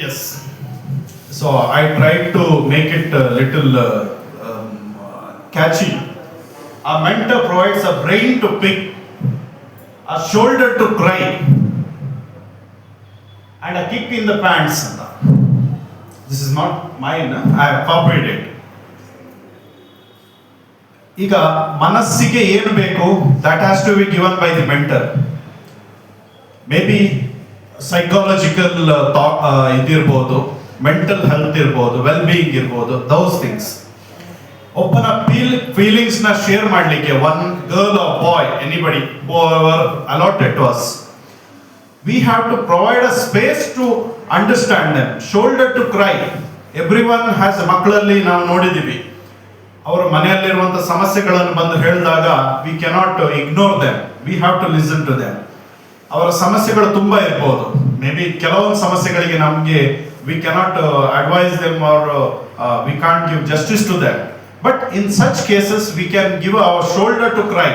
Yes. So I tried to make it a little catchy. A mentor provides a brain to pick, a shoulder to cry, and a kick in the pants. This is not mine, I have copied it. ಈಗ ಮನಸ್ಸಿಗೆ ಏನು ಬೇಕು, that has to be given by the mentor. Maybe psychological ಇದಿರ್ಬೋದು, mental health ಇರ್ಬೋದು, well being ಇರ್ಬೋದು, those things. ಒಬ್ಬನ feelings ನ share ಮಾಡಲಿಕ್ಕೆ, one girl or boy, anybody whoever allotted to us, we have to provide a space to understand them, shoulder to cry. Everyone has, ಮಕ್ಕಳಲ್ಲಿ ನಾವು ನೋಡಿದ್ದೀವಿ, ಅವರ ಮನೆಯಲ್ಲಿರುವಂಥ ಸಮಸ್ಯೆಗಳನ್ನು ಬಂದು ಹೇಳಿದಾಗ we cannot ignore them, we have to listen to them. ಅವರ ಸಮಸ್ಯೆಗಳು ತುಂಬ ಇರ್ಬೋದು, ಮೇ ಬಿ ಕೆಲವೊಂದು ಸಮಸ್ಯೆಗಳಿಗೆ ನಮಗೆ we cannot advise them, or we can't give justice to them, but in such cases we can give our shoulder to cry.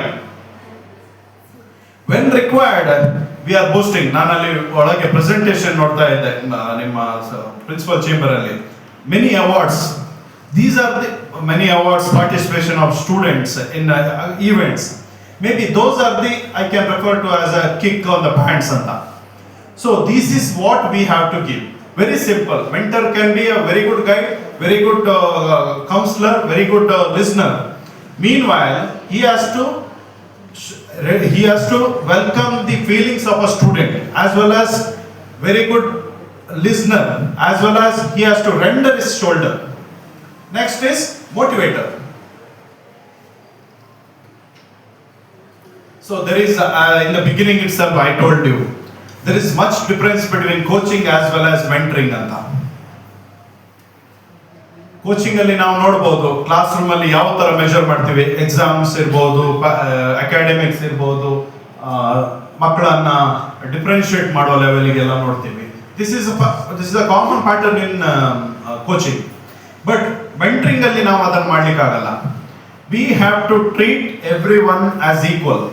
When required, we are boosting. ನಾನಲ್ಲಿ ಒಳಗೆ presentation ನೋಡ್ತಾ ಇದ್ದೆ ನಿಮ್ಮ ಪ್ರಿನ್ಸಿಪಲ್ ಚೇಂಬರ್ ಅಲ್ಲಿ, many awards. These are the many awards, participation of students in events. Maybe those are the, I can refer to as a kick on the pants anta. So this is what we have to give. Very simple. Mentor can be a very good guide, very good counselor, very good listener. Meanwhile, he has to welcome the feelings of a student, as well as very good listener, as well as he has to render his shoulder. Next is motivator. So there is in the beginning itself I told you, there is much difference between coaching as well as mentoring anta. Coaching ಅಲ್ಲಿ ನಾವು ನೋಡಬಹುದು, class room ಅಲ್ಲಿ ಯಾವ ತರ measure ಮಾಡ್ತೀವಿ, exams ಇರ್ಬೋದು, academics ಇರ್ಬೋದು, ಮಕ್ಕಳನ್ನ ಡಿಫ್ರೆನ್ಶಿಯೇಟ್ ಮಾಡೋ ಲೆವೆಲ್ಗೆಲ್ಲ ನೋಡ್ತೀವಿ. This is a common pattern in coaching. But mentoring ಅಲ್ಲಿ ನಾವು ಅದನ್ನು ಮಾಡ್ಲಿಕ್ಕಾಗಲ್ಲ. We have to treat every one as equal.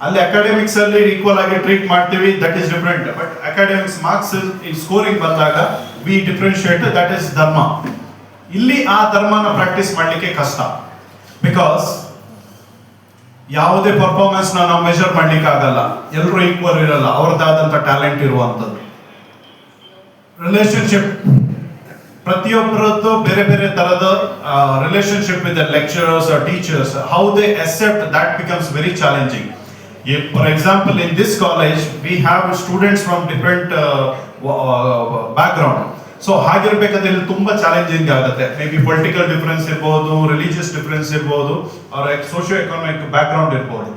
ಅಲ್ಲಿ ಅಕಾಡೆಮಿಕ್ಸ್ ಅಲ್ಲಿ ಈಕ್ವಲ್ ಆಗಿ ಟ್ರೀಟ್ ಮಾಡ್ತೀವಿ, that is different. But academics marks in scoring ಬಂದಾಗ we differentiate, that is dharma. ಇಲ್ಲಿ ಆ ಧರ್ಮನ ಪ್ರಾಕ್ಟೀಸ್ ಮಾಡಲಿಕ್ಕೆ ಕಷ್ಟ. ಬಿಕಾಸ್ ಯಾವುದೇ ಪರ್ಫಾರ್ಮೆನ್ಸ್ ನಾವು ಮೆಜರ್ ಮಾಡ್ಲಿಕ್ಕೆ ಆಗಲ್ಲ, ಎಲ್ಲರೂ ಈಕ್ವಲ್ ಇರಲ್ಲ, ಅವ್ರದ್ದಾದಂಥ ಟ್ಯಾಲೆಂಟ್ ಇರುವಂಥದ್ದು. ರಿಲೇಶನ್ಶಿಪ್ ಪ್ರತಿಯೊಬ್ಬರದ್ದು ಬೇರೆ ಬೇರೆ ತರದ relationship with lecturers or teachers, how they accept that becomes very challenging. For example, in this college we have students from different background. So ಹಾಗಿರ್ಬೇಕಾದ್ರೆ ಇಲ್ಲಿ ತುಂಬಾ ಚಾಲೆಂಜಿಂಗ್ ಆಗುತ್ತೆ. ಮೇ ಬಿ ಪೊಲಿಟಿಕಲ್ ಡಿಫರೆನ್ಸ್ ಇರ್ಬೋದು, religious difference ಇರ್ಬೋದು, ಅವ್ರ socio economic background ಇರ್ಬೋದು.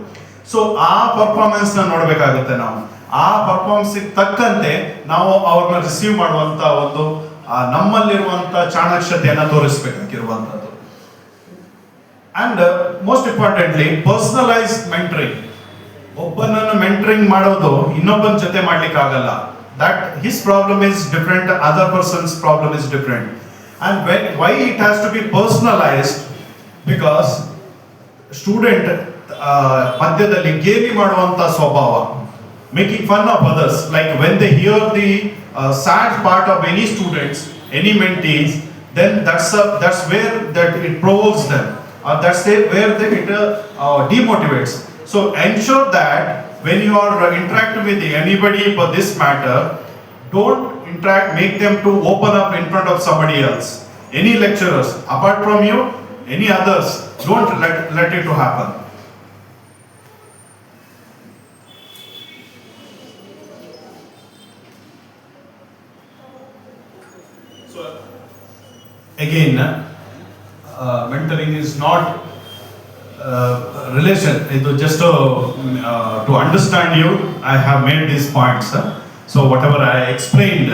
So ಆ performance ನ ನೋಡ್ಬೇಕಾಗುತ್ತೆ ನಾವು. ಆ ಪರ್ಫಾರ್ಮೆನ್ಸ್ ತಕ್ಕಂತೆ ನಾವು ಅವ್ರನ್ನ ರಿಸೀವ್ ಮಾಡುವಂತ ಒಂದು ನಮ್ಮಲ್ಲಿರುವಂತ ಚಾಣಾಕ್ಷತೆಯನ್ನ ತೋರಿಸ್ಬೇಕಾಗಿರುವಂತದ್ದು. And most importantly personalise mentoring. ಒಬ್ಬನನ್ನು ಮೆಂಟರಿಂಗ್ ಮಾಡೋದು ಇನ್ನೊಬ್ಬನ ಜೊತೆ ಮಾಡ್ಲಿಕ್ಕೆ ಆಗಲ್ಲ. That his problem is different, other person's problem is different. And why it has to be personalized? Because student ಮಧ್ಯದಲ್ಲಿ ಗೇಲಿ ಮಾಡುವಂತ ಸ್ವಭಾವ, making fun of others, like when they hear the sad part of any students, any mentees, then that's where that it provokes them, or that's where it demotivates. So ensure that when you are interacting with anybody for this matter, don't make them to open up in front of somebody else. Any lecturers apart from you, any others, don't let it to happen. So again, mentoring is not relation. It is just to understand you, I have made these points. So whatever I explained,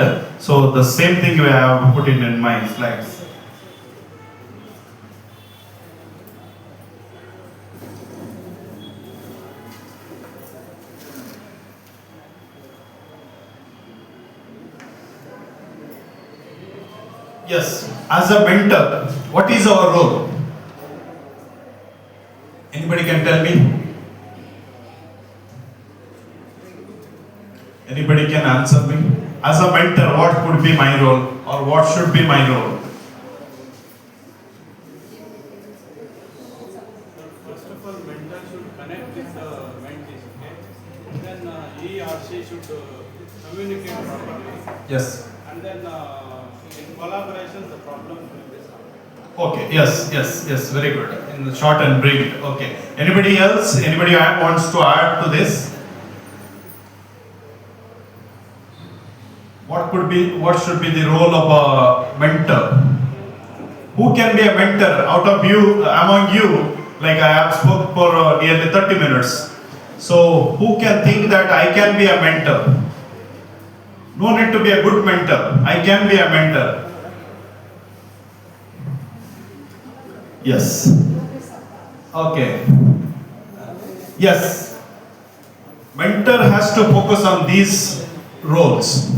so the same thing I have put in my slides. Yes, as a mentor, what is our role? Anybody can tell me? Anybody can answer me? As a mentor, what could be my role or what should be my role? First of all, mentor should connect with the mentees, okay? Then he or she should communicate properly, Yes. and then in collaboration, the problems will be solved. Okay, yes, very good. In the short and brief. Okay. Anybody else? Anybody wants to add to this? What should be the role of a mentor? Who can be a mentor out of you, among you? Like I have spoke for nearly 30 minutes. So who can think that I can be a mentor? No need to be a good mentor. I can be a mentor. Yes. Okay. Yes. Mentor has to focus on these roles.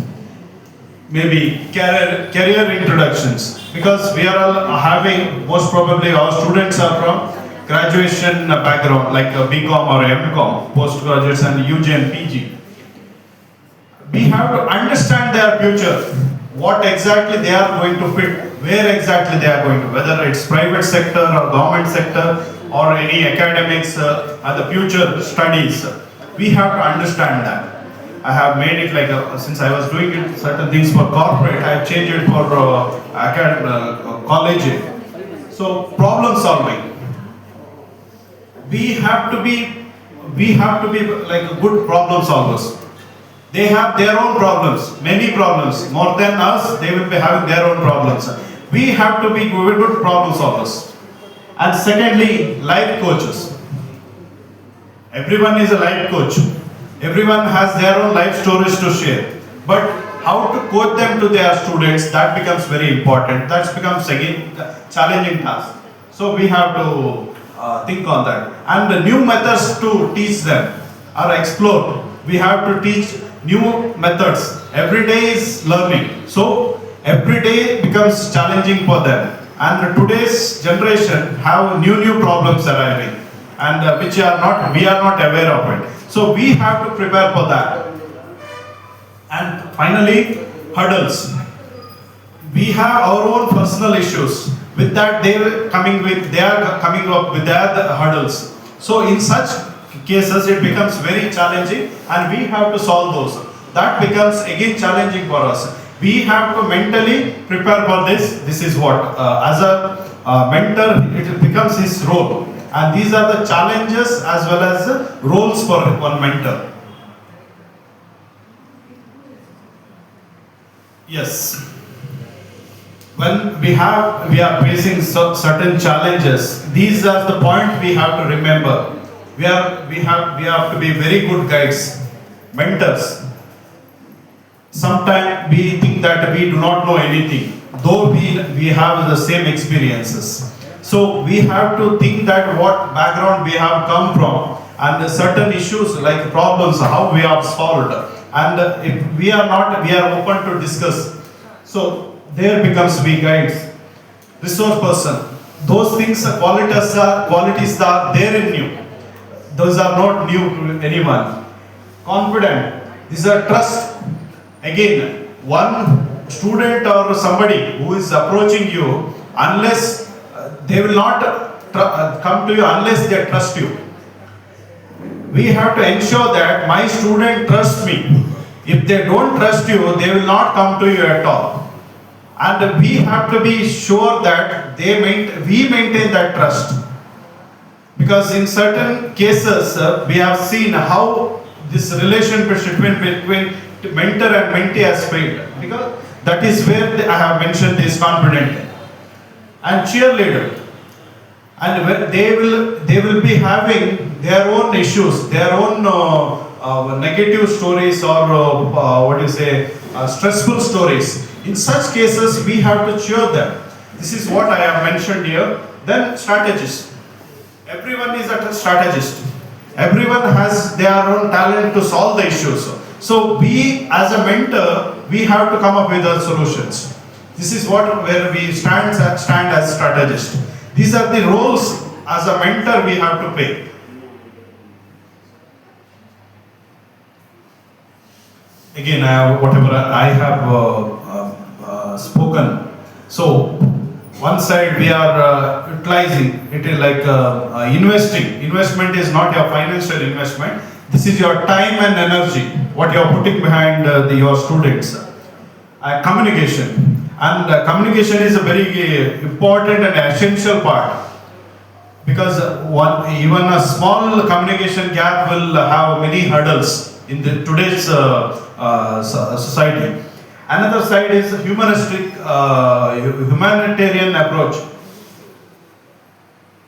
Maybe career introductions, because we are all having, most probably our students are from graduation background like BCom or MCom, postgraduates and UG and PG. We have to understand their future, what exactly they are going to fit, where exactly they are going to, whether it's private sector or government sector or any academics and the future studies. We have to understand that. I have made it like since I was doing it, certain things for corporate, I have changed it for college. So problem solving. We have to be like good problem solvers. They have their own problems, many problems, more than us. They will be having their own problems. We have to be good problem solvers. And secondly, life coaches. Everyone is a life coach. Everyone has their own life stories to share. But how to coach them to their students, that becomes very important. That becomes again a challenging task. So we have to think on that. And the new methods to teach them are explored. We have to teach new methods. Every day is learning. So every day becomes challenging for them. And today's generation have new problems arriving, and which we are not aware of it. So we have to prepare for that. And finally, hurdles. We have our own personal issues. With that, they are coming up with their hurdles. So in such cases, it becomes very challenging, and we have to solve those. That becomes again challenging for us. We have to mentally prepare for this. This is what, as a mentor, it becomes his role. And these are the challenges as well as roles for one mentor. Yes. When we are facing certain challenges, these are the point we have to remember. We have to be very good guides, mentors. Sometimes we think that we do not know anything, though we have the same experiences. So we have to think that what background we have come from, and certain issues like problems, how we have solved. And if we are open to discuss. So there becomes we guides, resource person. Those things, qualities are there in you. Those are not new to anyone. Confident. These are trust. Again, one student or somebody who is approaching you, unless they will not come to you unless they trust you. We have to ensure that my student trusts me. If they don't trust you, they will not come to you at all. And we have to be sure that we maintain that trust. Because in certain cases, we have seen how this relationship between mentor and mentee has failed. Because that is where I have mentioned this confident. And cheerleader. And when they will be having their own issues, their own negative stories, or stressful stories. In such cases, we have to cheer them. This is what I have mentioned here. Then strategist. Everyone is a strategist. Everyone has their own talent to solve the issues. So we, as a mentor, we have to come up with the solutions. This is where we stand as strategists. These are the roles as a mentor we have to play. Again, whatever I have spoken. So, one side we are utilizing, it is like investing. Investment is not your financial investment. This is your time and energy, what you are putting behind your students. Communication. And communication is a very important and essential part. Because even a small communication gap will have many hurdles in today's society. Another side is humanistic, humanitarian approach.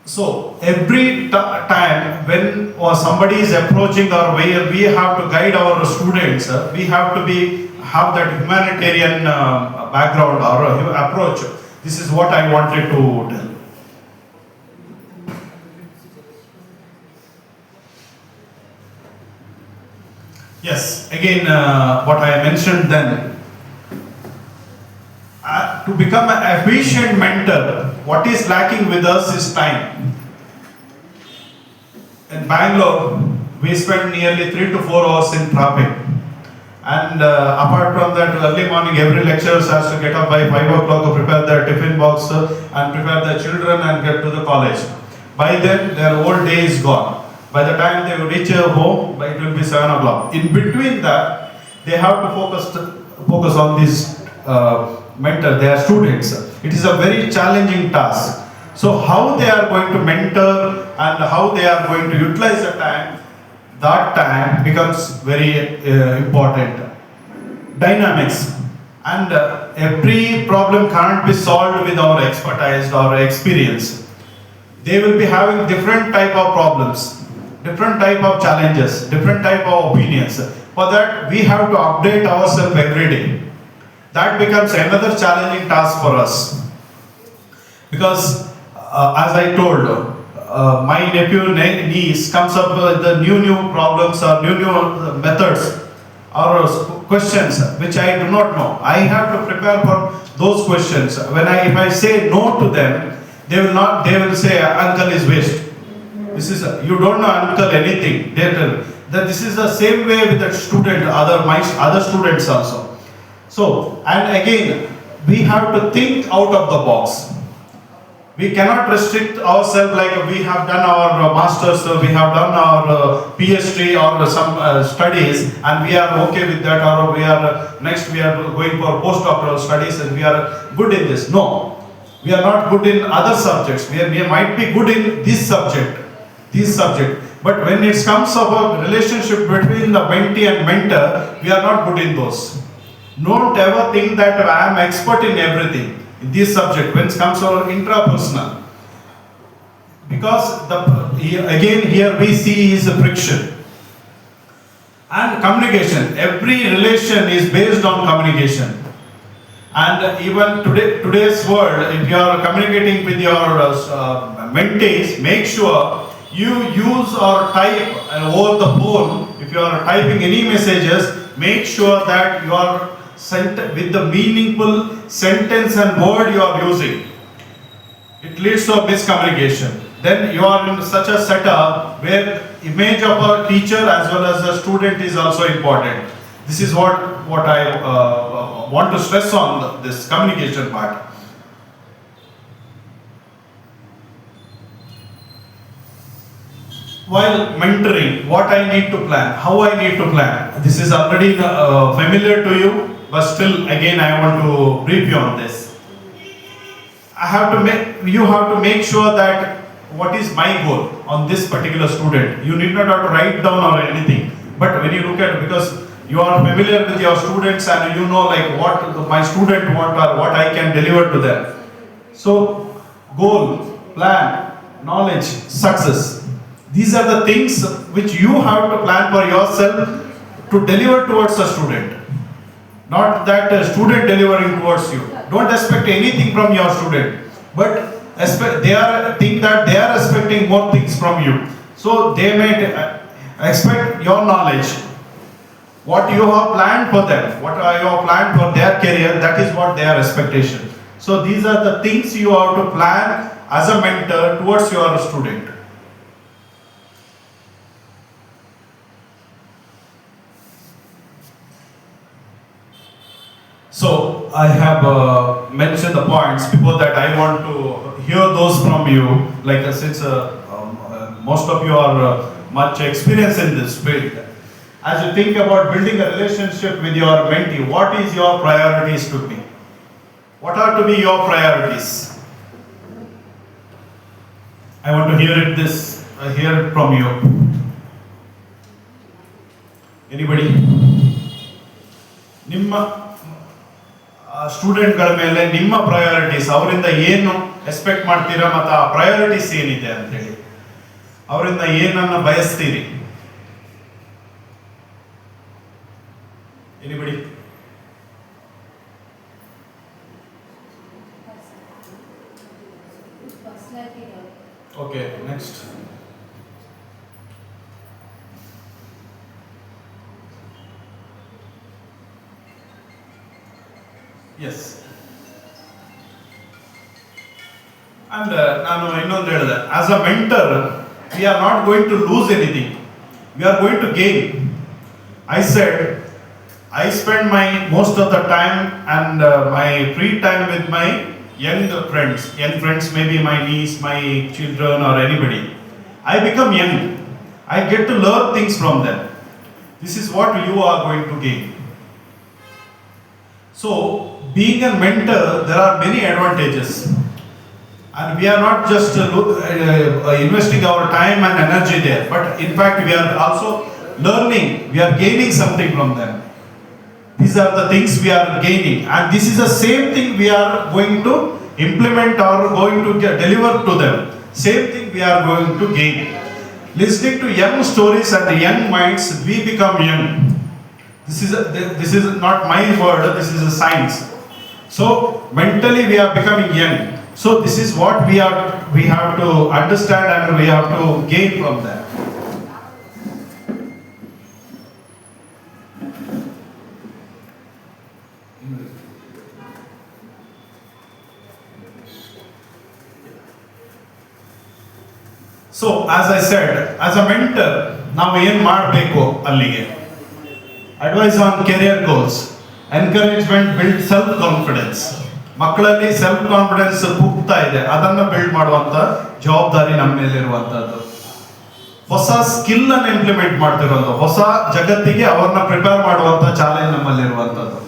So every time when somebody is approaching or where we have to guide our students, we have to have that humanitarian background or approach. This is what I wanted to tell. Yes, again, what I mentioned then. To become an efficient mentor, what is lacking with us is time. In Bangalore, we spend nearly 3 to 4 hours in traffic. And apart from that, early morning, every lecturer has to get up by 5 o'clock to prepare their tiffin box and prepare their children and get to the college. By then, their whole day is gone. By the time they reach home, it will be 7 o'clock. In between that, they have to focus on this mentor their students. It is a very challenging task. So how they are going to mentor and how they are going to utilize the time, that time becomes very important. Dynamics. And every problem can't be solved with our expertise or experience. They will be having different type of problems, different type of challenges, different type of opinions. For that, we have to update ourselves every day. That becomes another challenging task for us. Because, as I told, my nephew niece comes up with the new problems or new methods or questions which I do not know. I have to prepare for those questions. If I say no to them, they will say, uncle is waste. You don't know uncle anything. They tell that this is the same way with the student, other students also. So, and again, we have to think out of the box. We cannot restrict ourselves like we have done our masters, we have done our PhD or some studies and we are okay with that, or we are going for postdoctoral studies and we are good in this. No, we are not good in other subjects. We might be good in this subject. But when it comes to a relationship between the mentee and mentor, we are not good in those. Don't ever think that I am expert in everything in this subject when it comes to our intrapersonal. Because here we see is a friction. And communication. Every relation is based on communication. And even today's world, if you are communicating with your mentees, make sure you use or type over the phone. If you are typing any messages, make sure that you are with the meaningful sentence and word you are using. It leads to a miscommunication. Then you are in such a setup where image of a teacher as well as a student is also important. This is what I want to stress on this communication part. While mentoring, what I need to plan, how I need to plan. This is already familiar to you, but still again I want to brief you on this. You have to make sure that what is my goal on this particular student. You need not have to write down or anything, but when you look at, because you are familiar with your students and you know like what my student want or what I can deliver to them. So goal, plan, knowledge, success. These are the things which you have to plan for yourself to deliver towards a student. Not that a student delivering towards you. Don't expect anything from your student, but think that they are expecting more things from you. So they may expect your knowledge. what you have planned for them, what you have planned for their career, that is what their expectation. So these are the things you have to plan as a mentor towards your student. So I have mentioned the points. Before that, I want to hear those from you. Like since most of you are much experienced in this field, as you think about building a relationship with your mentee, what is your priorities to be? What are to be your priorities? I want to hear it from you. Anybody? ನಿಮ್ಮ ಸ್ಟೂಡೆಂಟ್ಗಳ ಮೇಲೆ ನಿಮ್ಮ priorities, ಅವರಿಂದ ಏನು expect ಮಾಡ್ತೀರಾ ಮತ್ತು ಆ priorities ಏನಿದೆ ಅಂತೇಳಿ, ಅವರಿಂದ ಏನನ್ನು ಬಯಸ್ತೀರಿ? Anybody? Okay, next. Yes. And ನಾನು ಇನ್ನೊಂದು ಹೇಳಿದೆ, as a mentor we are not going to lose anything, we are going to gain. I said I spend my most of the time and my free time with my young friends. Young friends may be my niece, my children or anybody. I become young. I get to learn things from them. This is what you are going to gain. So, being a mentor, there are many advantages. And we are not just investing our time and energy there, but in fact we are also learning, we are gaining something from them. These are the things we are gaining, and this is the same thing we are going to implement or going to deliver to them. Same thing we are going to gain. Listening to young stories and young minds, we become young. This is not my word, this is a science. So mentally we are becoming young. So this is what we have to understand and we have to gain from that. So as I said, as a mentor, ನಾವು ಏನು ಮಾಡಬೇಕು ಅಲ್ಲಿಗೆ? Advice on career goals, encouragement, build self confidence. ಮಕ್ಕಳಲ್ಲಿ self confidence ಕುಗ್ತಾ ಇದೆ, ಅದನ್ನು build ಮಾಡುವಂತ ಜವಾಬ್ದಾರಿ ನಮ್ಮ ಮೇಲಿರುವಂತದ್ದು. ಹೊಸ ಸ್ಕಿಲ್ ಅನ್ನು ಇಂಪ್ಲಿಮೆಂಟ್ ಮಾಡ್ತಿರೋದು, ಹೊಸ ಜಗತ್ತಿಗೆ ಅವರನ್ನ ಪ್ರಿಪೇರ್ ಮಾಡುವಂತ ಚಾಲೆಂಜ್ ನಮ್ಮಲ್ಲಿರುವಂತದ್ದು.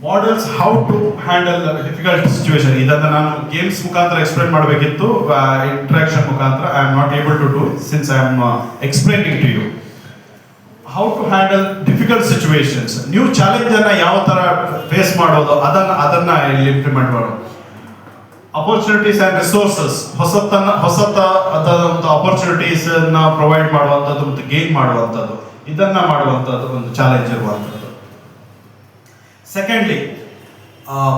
Models how to handle difficult situation. ಇದನ್ನು ನಾನು ಗೇಮ್ಸ್ ಮುಖಾಂತರ ಎಕ್ಸ್ಪ್ಲೇನ್ ಮಾಡಬೇಕಿತ್ತು, ಇಂಟ್ರಾಕ್ಷನ್ ಮುಖಾಂತರ I am not able to do since I am explaining to you. How to handle difficult situations, new challenge ಅನ್ನ ಯಾವ ತರ ಫೇಸ್ ಮಾಡೋದು ಅದನ್ನ ಇಲ್ಲಿ ಇಂಪ್ಲಿಮೆಂಟ್ ಮಾಡೋದು. ಅಪರ್ಚುನಿಟೀಸ್ ಆ್ಯಂಡ್ ರಿಸೋರ್ಸಸ್, ಹೊಸತ ಅಪರ್ಚುನಿಟೀಸ್ ಅನ್ನ ಪ್ರೊವೈಡ್ ಮಾಡುವಂಥದ್ದು ಮತ್ತು ಗೇನ್ ಮಾಡುವಂಥದ್ದು, ಇದನ್ನ ಮಾಡುವಂಥದ್ದು ಒಂದು ಚಾಲೆಂಜ್ ಇರುವಂಥದ್ದು. ಸೆಕೆಂಡ್ಲಿ,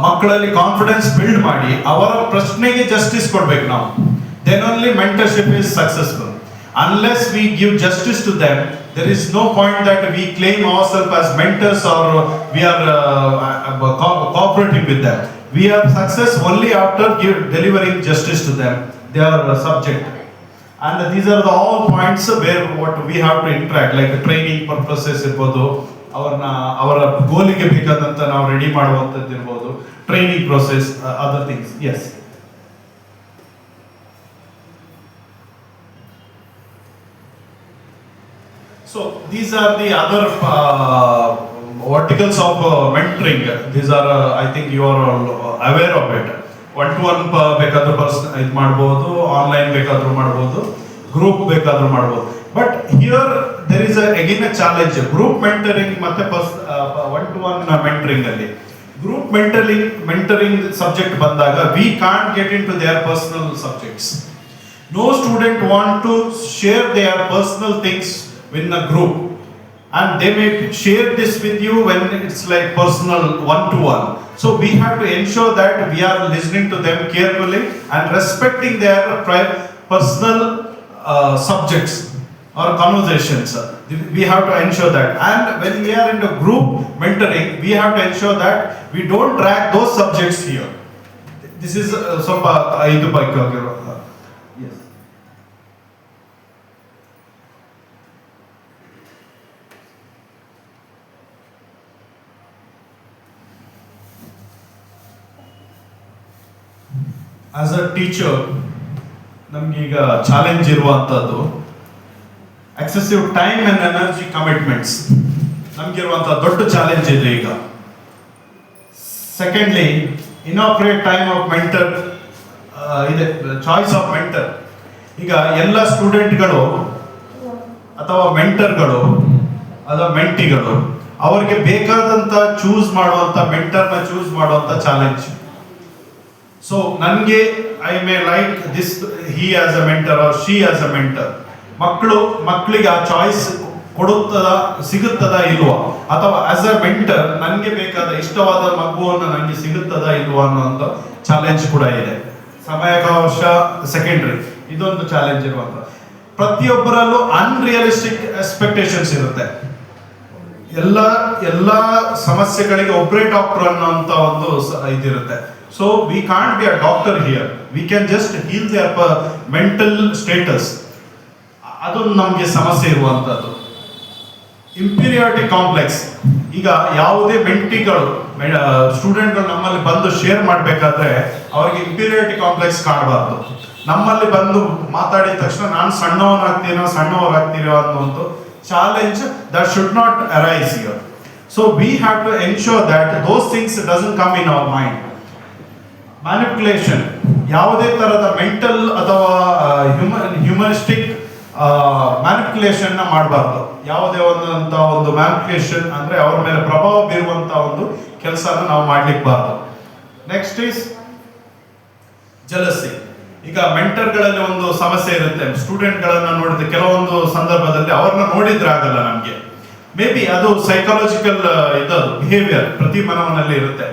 ಮಕ್ಕಳಲ್ಲಿ ಕಾನ್ಫಿಡೆನ್ಸ್ ಬಿಲ್ಡ್ ಮಾಡಿ ಅವರ ಪ್ರಶ್ನೆಗೆ ಜಸ್ಟಿಸ್ ಕೊಡ್ಬೇಕು ನಾವು. Then only mentorship is successful. Unless we give justice to them, there is no point that we claim ourselves as mentors or we are cooperating with them. We have success only after delivering justice to them. They are subject. And these are the all points where what we have to interact, like training purposes irbodu, ಅವರ ಗೋಲಿಗೆ ಬೇಕಾದಂತ ನಾವು ready ಮಾಡುವಂಥದ್ದು ಇರ್ಬೋದು, training process, other things. Yes. So these are the other verticals of mentoring. These are I think you are aware of it. One-to-one ಬೇಕಾದ್ರೂ ಇದು ಮಾಡ್ಬೋದು, online ಬೇಕಾದ್ರೂ ಮಾಡ್ಬೋದು, ಗ್ರೂಪ್ ಬೇಕಾದ್ರೂ ಮಾಡ್ಬೋದು. But here there is again a challenge. Group mentoring ಮತ್ತೆ one-to-one mentoring ಅಲ್ಲಿ group mentoring subject ಬಂದಾಗ we can't get into their personal subjects. No student want to share their personal things in a group, and they may share this with you when it's like personal one-to-one. So we have to ensure that we are listening to them carefully and respecting their personal subjects. or conversations. We have to ensure that. And when we are in the group mentoring, we have to ensure that we don't drag those subjects here. This is ಸ್ವಲ್ಪ ಇದು ಬಗ್ಗೆ ಹೋಗಿರೋ. Yes. As a teacher, ನಮ್ಗೀಗ challenge ಇರುವಂಥದ್ದು excessive time and energy commitments ನಮ್ಗಿರುವಂಥ ದೊಡ್ಡ challenge ಇದೆ ಈಗ. Secondly, inappropriate time of mentor ಇದೆ, ಚಾಯ್ಸ್ ಆಫ್ ಮೆಂಟರ್. ಈಗ ಎಲ್ಲ ಸ್ಟೂಡೆಂಟ್ಗಳು ಅಥವಾ ಮೆಂಟರ್ಗಳು ಅಥವಾ ಮೆಂಟಿಗಳು ಅವ್ರಿಗೆ ಬೇಕಾದಂತ ಚೂಸ್ ಮಾಡುವಂತ ಮೆಂಟರ್ನ ಚೂಸ್ ಮಾಡುವಂತ ಚಾಲೆಂಜ್. ಸೊ ನನಗೆ I may like this he as a mentor or she as a mentor. ಮಕ್ಕಳಿಗೆ ಆ ಚಾಯ್ಸ್ ಸಿಗುತ್ತದ ಇಲ್ವಾ, ಅಥವಾ ಆಸ್ ಅ ಮೆಂಟರ್ ನನಗೆ ಬೇಕಾದ ಇಷ್ಟವಾದ ಮಗುವನ್ನು ನನಗೆ ಸಿಗುತ್ತದ ಇಲ್ವಾ ಅನ್ನೋಂಥ ಚಾಲೆಂಜ್ ಕೂಡ ಇದೆ. ಸಮಯಾವಕಾಶ ಸೆಕೆಂಡ್ರಿ, ಇದೊಂದು ಚಾಲೆಂಜ್ ಇರುವಂತ. ಪ್ರತಿಯೊಬ್ಬರಲ್ಲೂ ಅನ್ರಿಯಲಿಸ್ಟಿಕ್ ಎಕ್ಸ್ಪೆಕ್ಟೇಷನ್ಸ್ ಇರುತ್ತೆ. ಎಲ್ಲ ಸಮಸ್ಯೆಗಳಿಗೆ ಒಬ್ಬರೇ ಡಾಕ್ಟರ್ ಅನ್ನೋಂಥ ಒಂದು ಇದಿರುತ್ತೆ. So we can't be a doctor here, we can just heal their mental status. ಅದೊಂದು ನಮಗೆ ಸಮಸ್ಯೆ ಇರುವಂಥದ್ದು. Inferiority complex. ಈಗ ಯಾವುದೇ ಮೆಂಟಿಗಳು ಸ್ಟೂಡೆಂಟ್ಗಳು ನಮ್ಮಲ್ಲಿ ಬಂದು ಶೇರ್ ಮಾಡಬೇಕಾದ್ರೆ ಅವ್ರಿಗೆ ಇಂಪೀರಿಯಾರಿಟಿ ಕಾಂಪ್ಲೆಕ್ಸ್ ಕಾಣಬಾರ್ದು. ನಮ್ಮಲ್ಲಿ ಬಂದು ಮಾತಾಡಿದ ತಕ್ಷಣ ನಾನು ಸಣ್ಣವರಾಗ್ತೀನೋ ಅನ್ನುವಂಥ challenge that should not arise here. So we have to ensure that those things doesn't come in our mind. Manipulation, ಯಾವುದೇ ತರಹದ ಮೆಂಟಲ್ ಅಥವಾ ಹ್ಯೂಮನಿಸ್ಟಿಕ್ ಮ್ಯಾನಿಪ್ಯುಲೇಷನ್ ಮಾಡಬಾರ್ದು. ಯಾವುದೇ ಒಂದು ಮ್ಯಾನಿಪ್ಯುಲೇಷನ್ ಅಂದ್ರೆ ಅವ್ರ ಮೇಲೆ ಪ್ರಭಾವ ಬೀರುವಂತ ಒಂದು ಕೆಲಸನ ನಾವು ಮಾಡ್ಲಿಕ್ಬಾರ್ದು. Next is jealousy. ಈಗ ಮೆಂಟರ್ಗಳಲ್ಲಿ ಒಂದು ಸಮಸ್ಯೆ ಇರುತ್ತೆ. ಸ್ಟೂಡೆಂಟ್ಗಳನ್ನ ನೋಡಿದ ಕೆಲವೊಂದು ಸಂದರ್ಭದಲ್ಲಿ ಅವ್ರನ್ನ ನೋಡಿದ್ರೆ ಆಗಲ್ಲ ನಮ್ಗೆ. ಮೇ ಬಿ ಅದು ಸೈಕಾಲಜಿಕಲ್ ಇದದು ಬಿಹೇವಿಯರ್ ಪ್ರತಿ ಮನವನಲ್ಲಿ ಇರುತ್ತೆ.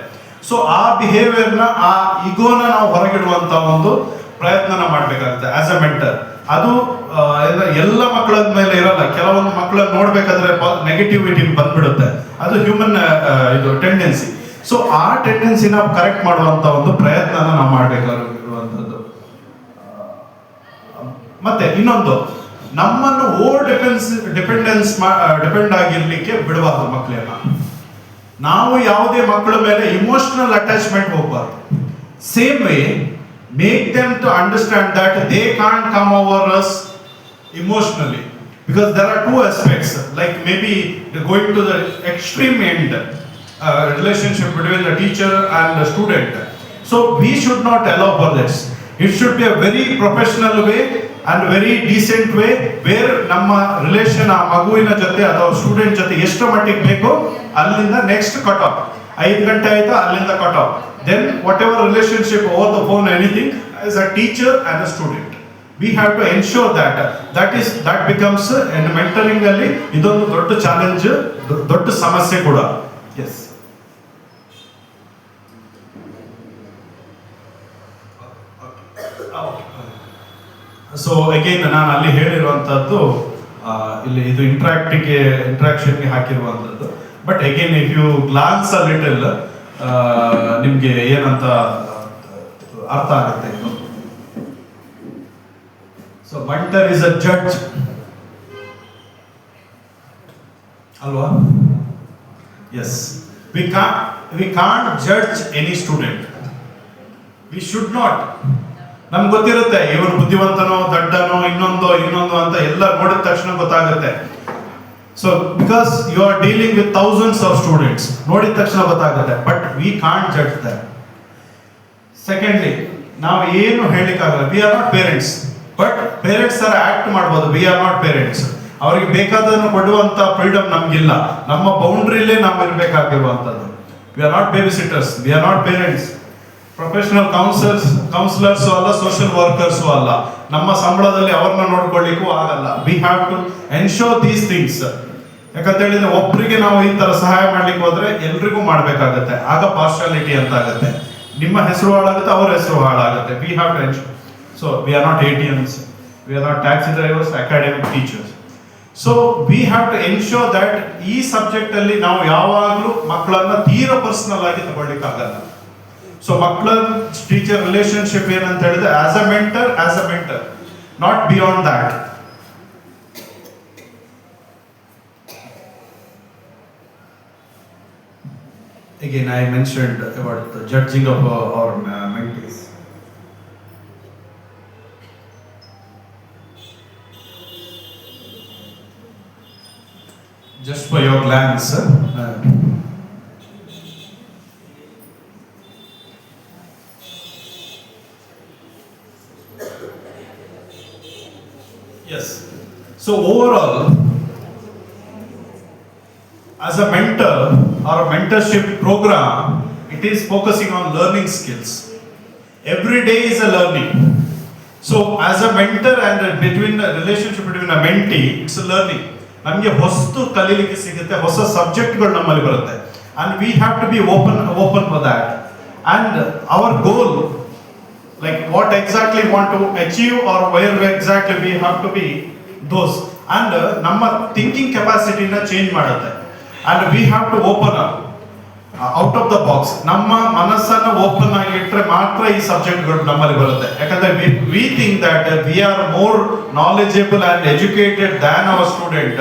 ಸೊ ಆ ಬಿಹೇವಿಯರ್ನ, ಆ ಇಗೋನ ನಾವು ಹೊರಗಿಡುವಂತ ಒಂದು ಪ್ರಯತ್ನ ಮಾಡಬೇಕಾಗುತ್ತೆ ಆಸ್ ಅ ಮೆಂಟರ್. ಅದು ಎಲ್ಲ ಮಕ್ಕಳ ಮೇಲೆ ಇರಲ್ಲ. ಕೆಲವೊಂದು ಮಕ್ಕಳನ್ನ ನೋಡ್ಬೇಕಾದ್ರೆ ನೆಗೆಟಿವಿಟಿ ಬಂದ್ಬಿಡುತ್ತೆ. ಅದು ಹ್ಯೂಮನ್ ಇದು ಟೆಂಡೆನ್ಸಿ. ಸೊ ಆ ಟೆಂಡೆನ್ಸಿನ ಕರೆಕ್ಟ್ ಮಾಡುವಂತ ಒಂದು ಪ್ರಯತ್ನನ ನಾವು ಮಾಡಬೇಕಾಗಿರುವಂಥದ್ದು. ಮತ್ತೆ ಇನ್ನೊಂದು, ನಮ್ಮನ್ನು ಓವರ್ ಡಿಪೆಂಡ್ ಆಗಿರ್ಲಿಕ್ಕೆ ಬಿಡಬಾರ್ದು ಮಕ್ಕಳನ್ನ. ನಾವು ಯಾವುದೇ ಮಕ್ಕಳ ಮೇಲೆ ಇಮೋಷನಲ್ ಅಟ್ಯಾಚ್ಮೆಂಟ್ ಹೋಗ್ಬಾರ್ದು. Same way, make them to understand that they can't come over us emotionally, because there are two aspects, like maybe going to the extreme end, relationship between the teacher and the student. So we should not allow for this. It should be a very professional way and very decent way, where ನಮ್ಮ relation ಆ ಮಗುವಿನ ಜೊತೆ ಅಥವಾ student ಜೊತೆ ಎಷ್ಟು ಮಟ್ಟಿಗೆ ಬೇಕೋ ಅಲ್ಲಿಂದ ನೆಕ್ಸ್ಟ್ ಕಟ್ ಆಫ್. 5 ಗಂಟೆ ಆಯ್ತಾ, ಅಲ್ಲಿಂದ cut off. Then whatever relationship over the phone, anything, as a teacher and a student, we have to ensure that becomes in mentoring ಅಲ್ಲಿ ಇದೊಂದು ದೊಡ್ಡ ಚಾಲೆಂಜ್, ದೊಡ್ಡ ಸಮಸ್ಯೆ ಕೂಡ. ಎಸ್. ಸೊ ಅಗೇನ್ ನಾನು ಅಲ್ಲಿ ಹೇಳಿರುವಂತದ್ದು ಇಲ್ಲಿ ಇದು ಇಂಟ್ರಾಕ್ಷನ್ಗೆ ಹಾಕಿರುವಂತದ್ದು. But again if you glance a little ನಿಮ್ಗೆ ಏನಂತ ಅರ್ಥ ಆಗುತ್ತೆ. So mentor is a judge ಅಲ್ವಾ? Yes. We can't judge any student. We should not. ನಮ್ಗೆ ಗೊತ್ತಿರುತ್ತೆ ಇವನು ಬುದ್ಧಿವಂತನೋ ದಡ್ಡನೋ ಇನ್ನೊಂದು ಅಂತ ಎಲ್ಲ ನೋಡಿದ ತಕ್ಷಣ ಗೊತ್ತಾಗುತ್ತೆ. So because you are dealing with thousands of students, ನೋಡಿದ ತಕ್ಷಣ ಗೊತ್ತಾಗುತ್ತೆ. But we can't judge that. Secondly, ನಾವು ಏನು ಹೇಳಲಿಕ್ಕಾಗಲ್ಲ. We are not parents, but parents ತರ ಆಕ್ಟ್ ಮಾಡ್ಬೋದು. We are not parents. ಅವ್ರಿಗೆ ಬೇಕಾದನ್ನು ಕೊಡುವಂತ ಫ್ರೀಡಮ್ ನಮ್ಗಿಲ್ಲ. ನಮ್ಮ ಬೌಂಡ್ರಿಲೇ ನಾವು ಇರಬೇಕಾಗಿರುವಂಥದ್ದು. We are not babysitters, we are not parents. Professional counsellors ಅಲ್ಲ, ಸೋಷಿಯಲ್ ವರ್ಕರ್ಸು ಅಲ್ಲ. ನಮ್ಮ ಸಂಬಳದಲ್ಲಿ ಅವ್ರನ್ನ ನೋಡ್ಕೊಳ್ಳಿಕ್ಕೂ ಆಗಲ್ಲ. We have to ensure these things. ಯಾಕಂತ ಹೇಳಿದ್ರೆ ಒಬ್ಬರಿಗೆ ನಾವು ಈ ತರ ಸಹಾಯ ಮಾಡ್ಲಿಕ್ಕೆ ಹೋದ್ರೆ ಎಲ್ರಿಗೂ ಮಾಡ್ಬೇಕಾಗತ್ತೆ. ಆಗ ಪಾರ್ಶಾಲಿಟಿ ಅಂತ ಆಗುತ್ತೆ. ನಿಮ್ಮ ಹೆಸರು ಹಾಳಾಗುತ್ತೆ, ಅವ್ರ ಹೆಸರು ಹಾಳಾಗುತ್ತೆ. We have to ensure. So we are not ATMs, we are not taxi drivers, academic teachers. So we have to ensure that ಈ ಸಬ್ಜೆಕ್ಟ್ ಅಲ್ಲಿ ನಾವು ಯಾವಾಗಲೂ ಮಕ್ಕಳನ್ನ ತೀರಾ ಪರ್ಸನಲ್ ಆಗಿ ತಗೊಳ್ಳಿಕ್ಕಾಗಲ್ಲ. ಸೊ ಮಕ್ಕಳ ಟೀಚರ್ ರಿಲೇಶನ್ಶಿಪ್ ಏನಂತ ಹೇಳಿದ್ರೆ as a mentor, not beyond that. Again, I mentioned about the judging of our mentees. Just for your glance, yes. So overall, as a mentor or a mentorship program, it is focusing on learning skills. Every day is a learning. So as a mentor and between the relationship between a mentee, it's a learning. ನಮಗೆ ಹೊಸತು ಕಲೀಲಿಕ್ಕೆ ಸಿಗುತ್ತೆ, ಹೊಸ ಸಬ್ಜೆಕ್ಟ್ಗಳು ನಮ್ಮಲ್ಲಿ ಬರುತ್ತೆ, and we have to be open for that. And our goal, like what exactly want to achieve or where exactly we have to be, those. And ನಮ್ಮ thinking capacity ನ change ಮಾಡುತ್ತೆ. And we have to open up out of the box. ನಮ್ಮ ಮನಸ್ಸನ್ನು open ಆಗಿ ಇಟ್ಟರೆ ಮಾತ್ರ ಈ ಸಬ್ಜೆಕ್ಟ್ಗಳು ನಮ್ಮಲ್ಲಿ ಬರುತ್ತೆ. ಯಾಕಂದ್ರೆ we think that we are more knowledgeable and educated than hour student.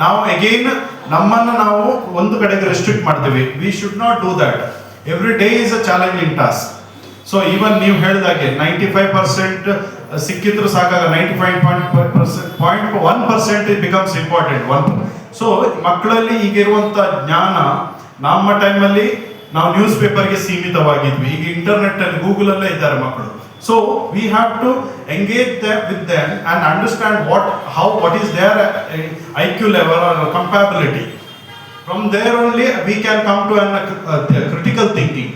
ನಾವು ಅಗೈನ್ ನಮ್ಮನ್ನು ನಾವು ಒಂದು ಕಡೆಗೆ ರೆಸ್ಟ್ರಿಕ್ಟ್ ಮಾಡ್ತೀವಿ. V should not do that. Every day is a challenging task. So even ನೀವು ಹೇಳಿದಾಗೆ 95% ಸಿಕ್ಕಿದ್ರು ಸಾಕಾಗ, 95.1% ಇಟ್ ಬಿಕಮ್ಸ್ ಇಂಪಾರ್ಟೆಂಟ್. ಸೊ ಮಕ್ಕಳಲ್ಲಿ ಈಗಿರುವಂತ ಜ್ಞಾನ, ನಮ್ಮ ಟೈಮಲ್ಲಿ ನಾವು ನ್ಯೂಸ್ ಪೇಪರ್ಗೆ ಸೀಮಿತವಾಗಿದ್ವಿ, ಈಗ ಇಂಟರ್ನೆಟ್ ಅಲ್ಲಿ ಗೂಗಲ್ ಅಲ್ಲೇ ಇದ್ದಾರೆ ಮಕ್ಕಳು. So we have to engage with them and understand what is their IQ level or compatibility. From there only we can come to critical thinking.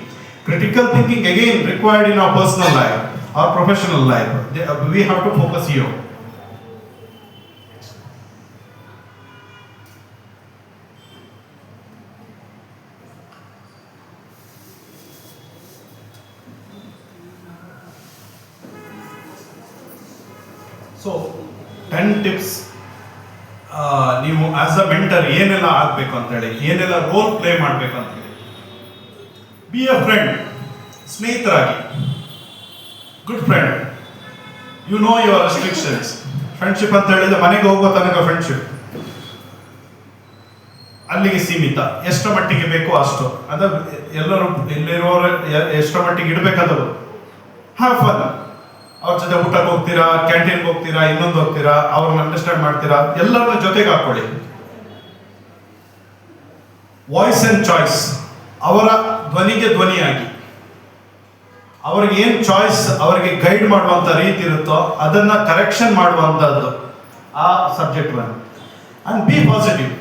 Critical thinking again required in our personal life or professional life. We have to focus here. So 10 tips, ನೀವು as a mentor ಏನೆಲ್ಲ ಆಗಬೇಕು ಅಂತೇಳಿ, ಏನೆಲ್ಲ role play ಮಾಡಬೇಕು ಅಂತೇಳಿ. Be a friend, ಸ್ನೇಹಿತರಾಗಿ, good friend. You know your restrictions. Friendship ಅಂತ ಹೇಳಿದ್ರೆ ಮನೆಗೆ ಹೋಗೋ ತನಕ ಫ್ರೆಂಡ್ಶಿಪ್, ಅಲ್ಲಿಗೆ ಸೀಮಿತ, ಎಷ್ಟರ ಮಟ್ಟಿಗೆ ಬೇಕೋ ಅಷ್ಟು. ಅದು ಎಲ್ಲರೂ ಇಲ್ಲಿರೋರು ಎಷ್ಟರ ಮಟ್ಟಿಗೆ ಇಡಬೇಕಾದ್ರು. Have fun. ಅವ್ರ ಜೊತೆ ಊಟಕ್ಕೆ ಹೋಗ್ತೀರಾ, ಕ್ಯಾಂಟೀನ್ಗೆ ಹೋಗ್ತೀರಾ, ಇನ್ನೊಂದು ಹೋಗ್ತೀರಾ, ಅವ್ರನ್ನ ಅಂಡರ್ಸ್ಟ್ಯಾಂಡ್ ಮಾಡ್ತೀರಾ, ಎಲ್ಲರನ್ನ ಜೊತೆಗೆ ಹಾಕೊಳ್ಳಿ. ವಾಯ್ಸ್ ಅಂಡ್ ಚಾಯ್ಸ್, ಅವರ ಧ್ವನಿಗೆ ಧ್ವನಿಯಾಗಿ, ಅವ್ರಿಗೆ ಏನು ಚಾಯ್ಸ್, ಅವರಿಗೆ ಗೈಡ್ ಮಾಡುವಂತ ರೀತಿ ಇರುತ್ತೋ ಅದನ್ನ ಕರೆಕ್ಷನ್ ಮಾಡುವಂತದ್ದು ಆ subject one. And B positive.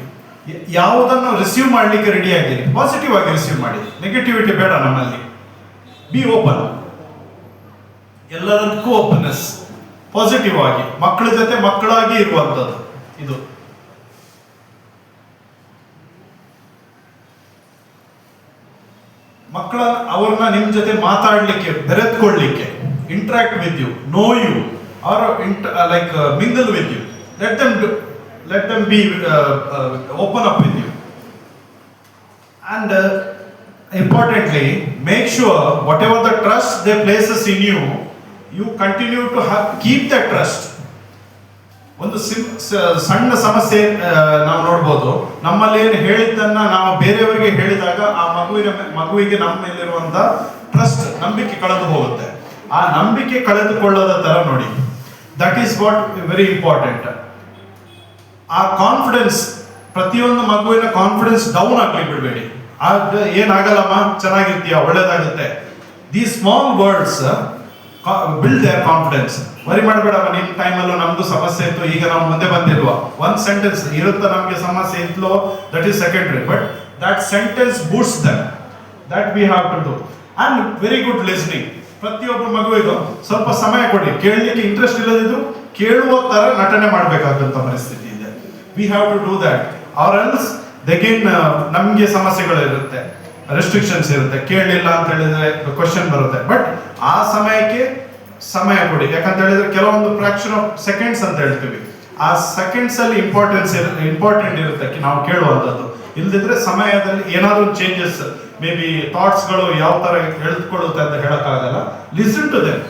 ಯಾವುದನ್ನು ರಿಸೀವ್ ಮಾಡಲಿಕ್ಕೆ ರೆಡಿ ಆಗಿರಿ, ಪಾಸಿಟಿವ್ ಆಗಿ ರಿಸೀವ್ ಮಾಡಿ. ನೆಗೆಟಿವಿಟಿ ಬೇಡ ನಮ್ಮಲ್ಲಿ. ಬಿ ಓಪನ್, ಎಲ್ಲದಕ್ಕೂ ಓಪನ್ನೆಸ್, ಪಾಸಿಟಿವ್ ಆಗಿ, ಮಕ್ಕಳ ಜೊತೆ ಮಕ್ಕಳಾಗಿ ಇರುವಂಥದ್ದು ಇದು. ಅವ್ರನ್ನ ನಿಮ್ ಜೊತೆ ಮಾತಾಡ್ಲಿಕ್ಕೆ, ಬೆರೆತ್ಕೊಳ್ಳಿಕ್ಕೆ, interact with you, no you are like mingle with you. let them be open up with you. And importantly, make sure whatever the trust they places in you, you continue to keep that trust. ಒಂದು ಸಣ್ಣ ಸಮಸ್ಯೆ ನಾವು ನೋಡ್ಬೋದು, ನಮ್ಮಲ್ಲಿ ಏನು ಹೇಳಿದ್ದನ್ನ ನಾವು ಬೇರೆಯವರಿಗೆ ಹೇಳಿದಾಗ ಆ ಮಗುವಿಗೆ ನಮ್ಮ ಮೇಲಿರುವಂತ ಟ್ರಸ್ಟ್, ನಂಬಿಕೆ ಕಳೆದು ಹೋಗುತ್ತೆ. ಆ ನಂಬಿಕೆ ಕಳೆದುಕೊಳ್ಳೋದ ತರ ನೋಡಿ. That is what very important. ಆ ಕಾನ್ಫಿಡೆನ್ಸ್, ಪ್ರತಿಯೊಂದು ಮಗುವಿನ ಕಾನ್ಫಿಡೆನ್ಸ್ ಡೌನ್ ಆಗ್ಲಿ ಬಿಡಬೇಡಿ. ಏನಾಗಲ್ಲಮ್ಮ, ಚೆನ್ನಾಗಿರ್ತೀಯ, ಒಳ್ಳೇದಾಗುತ್ತೆ. The small words build their confidence. Worry ಮಾಡಬೇಡಮ್ಮ, ನಿಮ್ ಟೈಮಲ್ಲೂ ನಮ್ದು ಸಮಸ್ಯೆ ಇತ್ತು, ಈಗ ನಾವು ಮುಂದೆ ಬಂದಿಲ್ವಾ. ಒಂದ್ ಸೆಂಟೆನ್ಸ್ ಇರುತ್ತ, ನಮ್ಗೆ ಸಮಸ್ಯೆ ಇತ್ಲೋ, that is secondary, but that sentence boosts them. That we have to do. And very good listening. ಪ್ರತಿಯೊಬ್ಬ ಮಗುವಿಗೂ ಸ್ವಲ್ಪ ಸಮಯ ಕೊಡಿ. ಕೇಳಲಿಕ್ಕೆ ಇಂಟ್ರೆಸ್ಟ್ ಇಲ್ಲದಿದ್ರು ಕೇಳುವ ತರ ನಟನೆ ಮಾಡಬೇಕಾದಂತ ಪರಿಸ್ಥಿತಿ ಇದೆ. We have to do that, or else again ನಮ್ಗೆ ಸಮಸ್ಯೆಗಳಿರುತ್ತೆ, ರೆಸ್ಟ್ರಿಕ್ಷನ್ಸ್ ಇರುತ್ತೆ. ಕೇಳಲಿಲ್ಲ ಅಂತ ಹೇಳಿದ್ರೆ ಕ್ವಶನ್ ಬರುತ್ತೆ. ಬಟ್ ಆ ಸಮಯಕ್ಕೆ ಸಮಯ ಕೊಡಿ. ಯಾಕಂತ ಹೇಳಿದ್ರೆ ಕೆಲವೊಂದು ಫ್ರಾಕ್ಷನ್ ಆಫ್ ಸೆಕೆಂಡ್ಸ್ ಅಂತ ಹೇಳ್ತೀವಿ, ಆ ಸೆಕೆಂಡ್ಸ್ ಅಲ್ಲಿ ಇಂಪಾರ್ಟೆಂಟ್ ಇರುತ್ತೆ ನಾವು ಕೇಳುವಂಥದ್ದು. ಇಲ್ದಿದ್ರೆ ಸಮಯದಲ್ಲಿ ಏನಾದರೂ ಚೇಂಜಸ್ ಮೇ ಬಿ ಥಾಟ್ಸ್ಗಳು ಯಾವ ತರ ಎಳ್ಕೊಳ್ಳುತ್ತೆ ಅಂತ ಹೇಳಕ್ಕಾಗಲ್ಲ. Listen to them.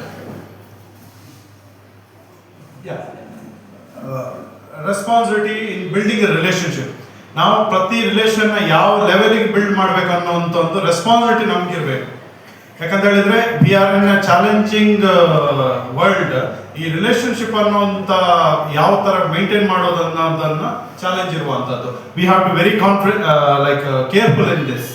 Responsibility in building a relationship. ನಾವು ಪ್ರತಿ ರಿಲೇಷನ್ ಯಾವ ಲೆವೆಲ್ಗೆ ಬಿಲ್ಡ್ ಮಾಡ್ಬೇಕು ಅನ್ನೋಂಥ ಒಂದು ರೆಸ್ಪಾನ್ಸಿಬಿಲಿಟಿ ನಮ್ಗಿರ್ಬೇಕು. ಯಾಕಂತ ಹೇಳಿದ್ರೆ we are in a challenging world. ಈ ರಿಲೇಶನ್ಶಿಪ್ ಅನ್ನೋಂಥ ಯಾವ ತರ ಮೇಂಟೈನ್ ಮಾಡೋದು ಅನ್ನೋದನ್ನ ಚಾಲೆಂಜ್ ಇರುವಂತದ್ದು. We have to very confident like careful in this.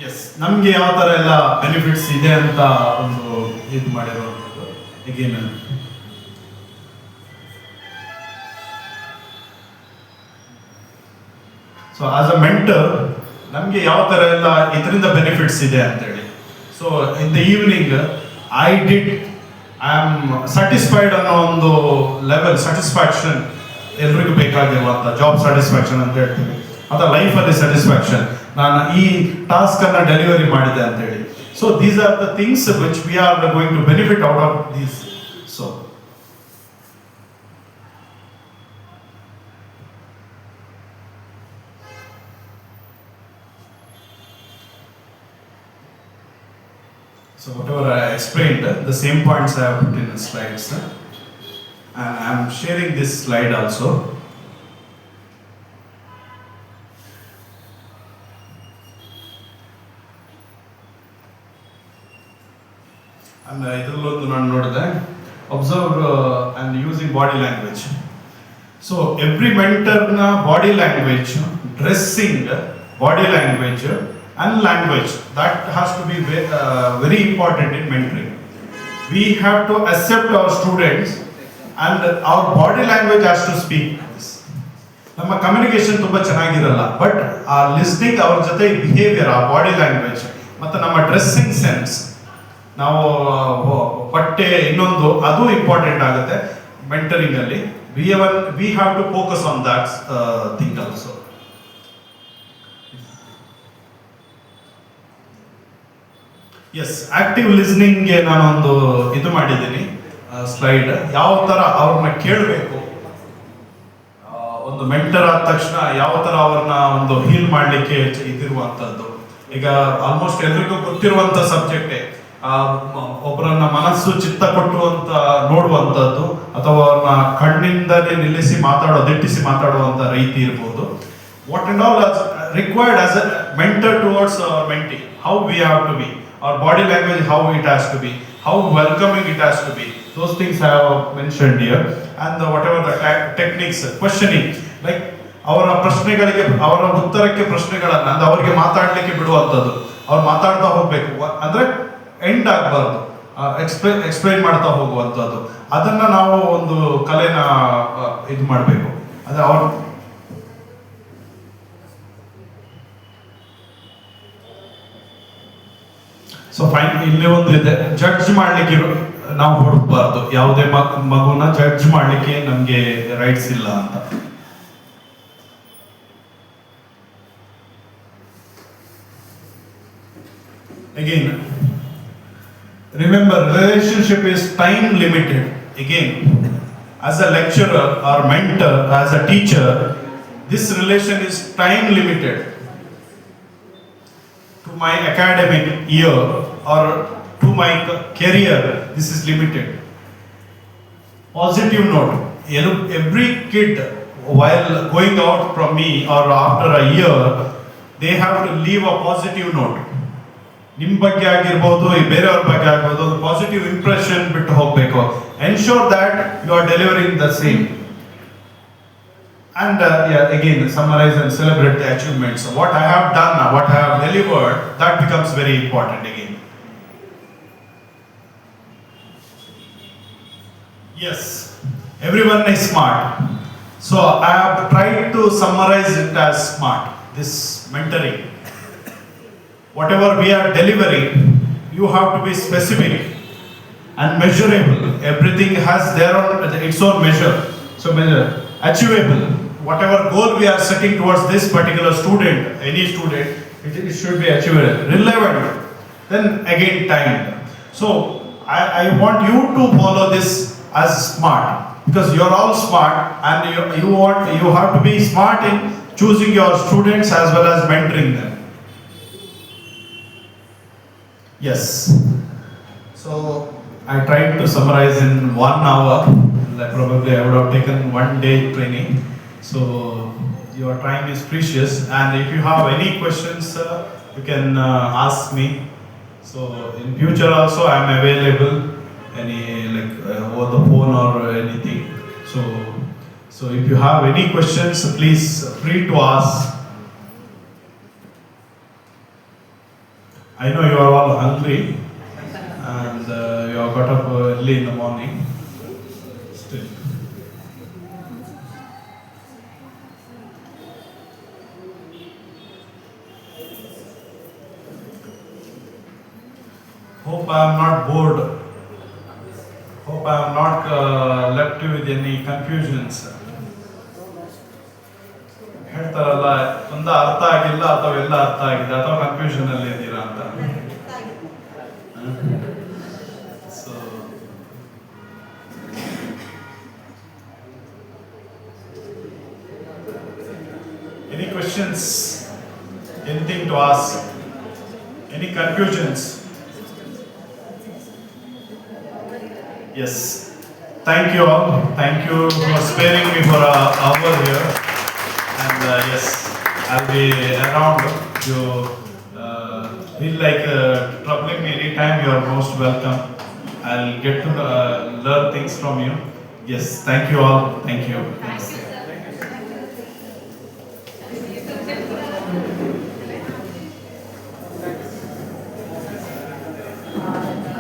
Yes, ನಮ್ಗೆ ಯಾವ ತರ ಎಲ್ಲ ಬೆನಿಫಿಟ್ಸ್ ಇದೆ ಅಂತ ಒಂದು ಇದು ಮಾಡಿರುವಂಥದ್ದು. ಈಗೇನು ಸೊ ಆಸ್ ಅ ಮೆಂಟರ್ ನಮಗೆ ಯಾವ ತರ ಎಲ್ಲ ಇದರಿಂದ ಬೆನಿಫಿಟ್ಸ್ ಇದೆ ಅಂತೇಳಿ. So in the evening I am satisfied ಅನ್ನೋ ಒಂದು ಲೆವೆಲ್ ಸ್ಯಾಟಿಸ್ಫ್ಯಾಕ್ಷನ್ ಎಲ್ರಿಗೂ ಬೇಕಾಗಿರುವಂತ ಜಾಬ್ ಸ್ಯಾಟಿಸ್ಫ್ಯಾಕ್ಷನ್ ಅಂತ ಹೇಳ್ತೀವಿ, ಅಥವಾ ಲೈಫಲ್ಲಿ ಸ್ಯಾಟಿಸ್ಫ್ಯಾಕ್ಷನ್. ನಾನು ಈ ಟಾಸ್ಕ್ ಅನ್ನ ಡೆಲಿವರಿ ಮಾಡಿದೆ ಅಂತ ಹೇಳಿ. So these are the things which we are going to benefit out of these. So So whatever I explained, the same points I have put in the slides, and I am sharing this slide also. And idrallondu ನಾನು ನೋಡಿದೆ, observe and using body language. So every mentor na body language, dressing, body language and language, that has to be very important in mentoring. We have to accept our students and our body language has to speak this. ನಮ್ಮ communication ತುಂಬಾ ಚೆನ್ನಾಗಿರಲ್ಲ, but ಆ listening, ಅವ್ರ ಜೊತೆ behaviour, ಆ body language ಮತ್ತು ನಮ್ಮ dressing sense, ನಾವು ಬಟ್ಟೆ ಇನ್ನೊಂದು ಅದು ಇಂಪಾರ್ಟೆಂಟ್ ಆಗುತ್ತೆ ಮೆಂಟರಿಂಗ್ ಅಲ್ಲಿ. We have to focus on that thing also. Yes, active ಲಿಸ್ನಿಂಗ್ಗೆ ನಾನೊಂದು ಇದು ಮಾಡಿದ್ದೀನಿ ಸ್ಲೈಡ್. ಯಾವ ತರ ಅವ್ರನ್ನ ಕೇಳಬೇಕು, ಒಂದು ಮೆಂಟರ್ ಆದ ತಕ್ಷಣ ಯಾವ ತರ ಅವ್ರನ್ನ ಒಂದು ಹೀಲ್ ಮಾಡ್ಲಿಕ್ಕೆ ಇದಿರುವಂತದ್ದು. ಈಗ ಆಲ್ಮೋಸ್ಟ್ ಎಲ್ರಿಗೂ ಗೊತ್ತಿರುವಂತ ಸಬ್ಜೆಕ್ಟೇ, ಒಬ್ಬರನ್ನ ಮನಸ್ಸು ಚಿತ್ತ ಕೊಟ್ಟುವಂತ ನೋಡುವಂತದ್ದು, ಅಥವಾ ಅವ್ರನ್ನ ಕಣ್ಣಿಂದಲೇ ನಿಲ್ಲಿಸಿ ದಿಟ್ಟಿಸಿ ಮಾತಾಡುವಂತ ರೀತಿ ಇರ್ಬೋದು. What and all required as a mentor towards our mentee, how we have to be, our body language, how it has to be, how welcoming it has to be. Those things I have mentioned here. And whatever the techniques, questioning, like ಅವರ ಪ್ರಶ್ನೆಗಳಿಗೆ, ಅವರ ಉತ್ತರಕ್ಕೆ ಪ್ರಶ್ನೆಗಳನ್ನ ಅಂದ್ರೆ ಅವರಿಗೆ ಮಾತಾಡ್ಲಿಕ್ಕೆ ಬಿಡುವಂಥದ್ದು. ಅವ್ರು ಮಾತಾಡ್ತಾ ಹೋಗ್ಬೇಕು, ಅಂದ್ರೆ ಎಂಡ್ ಆಗಬಾರ್ದು, ಎಕ್ಸ್ಪ್ಲೈನ್ ಮಾಡ್ತಾ ಹೋಗುವಂಥದ್ದು. ಅದನ್ನ ನಾವು ಒಂದು ಕಲೆನ ಇದು ಮಾಡಬೇಕು. ಅದೇ ಅವ್ರ ಸೊ ಫೈನ್, ಇಲ್ಲಿ ಒಂದು ಇದೆ, ಜಡ್ಜ್ ಮಾಡ್ಲಿಕ್ಕೆ ನಾವು ಹುಡುಕ್ಬಾರ್ದು. ಯಾವುದೇ ಮಗುನ ಜಡ್ಜ್ ಮಾಡ್ಲಿಕ್ಕೆ ನಮ್ಗೆ ರೈಟ್ಸ್ ಇಲ್ಲ ಅಂತ. Again remember, relationship is time limited. Again as a lecturer or mentor, as a teacher, this relation is time limited. To my academic year or to my career, this is limited. Positive note, every kid while going out from me or after a year, they have to leave a positive note. ನಿಮ್ಮ ಬಗ್ಗೆ ಆಗಿರ್ಬೋದು, ಬೇರೆಯವ್ರ ಬಗ್ಗೆ ಆಗ್ಬೋದು, ಒಂದು positive impression ಬಿಟ್ಟು ಹೋಗ್ಬೇಕು. Ensure that you are delivering the same. And again, summarize and celebrate the achievements. What I have done, what I have delivered, that becomes very important again. Yes, everyone is smart. So I have tried to summarize it as smart, this mentoring. Whatever we are delivering, you have to be specific and measurable. Everything has its own measure. So measure, achievable. Whatever goal we are setting towards this particular student, any student, it should be achievable. Relevant. Then again, timed. So I want you to follow this as smart, because you are all smart, and you have to be smart in choosing your students as well as mentoring them. Yes. So I tried to summarize in 1 hour. Like probably I would have taken 1 day training. So your time is precious, and if you have any questions, you can ask me. So in future also I am available, any over the phone or anything. So if you have any questions, please free to ask. I know you are all hungry, and you have got up early in the morning. Still. Hope I am not bored. Hope I am not left you with any confusions. ಹೇಳ್ತಾರಲ್ಲ, ಒಂದು ಅರ್ಥ ಆಗಿಲ್ಲ ಅಥವಾ ಎಲ್ಲ ಅರ್ಥ ಆಗಿದೆ ಅಥವಾ confusion ಅಲ್ಲಿ ಇದ್ದೀರಾ ಅಂತ. So any questions, anything to ask, any confusions? Yes, thank you all, thank you for sparing me for an hour here, and yes, I'll be around. You feel like troubling me anytime, you are most welcome. I'll get to learn things from you. Yes, thank you all, thank you.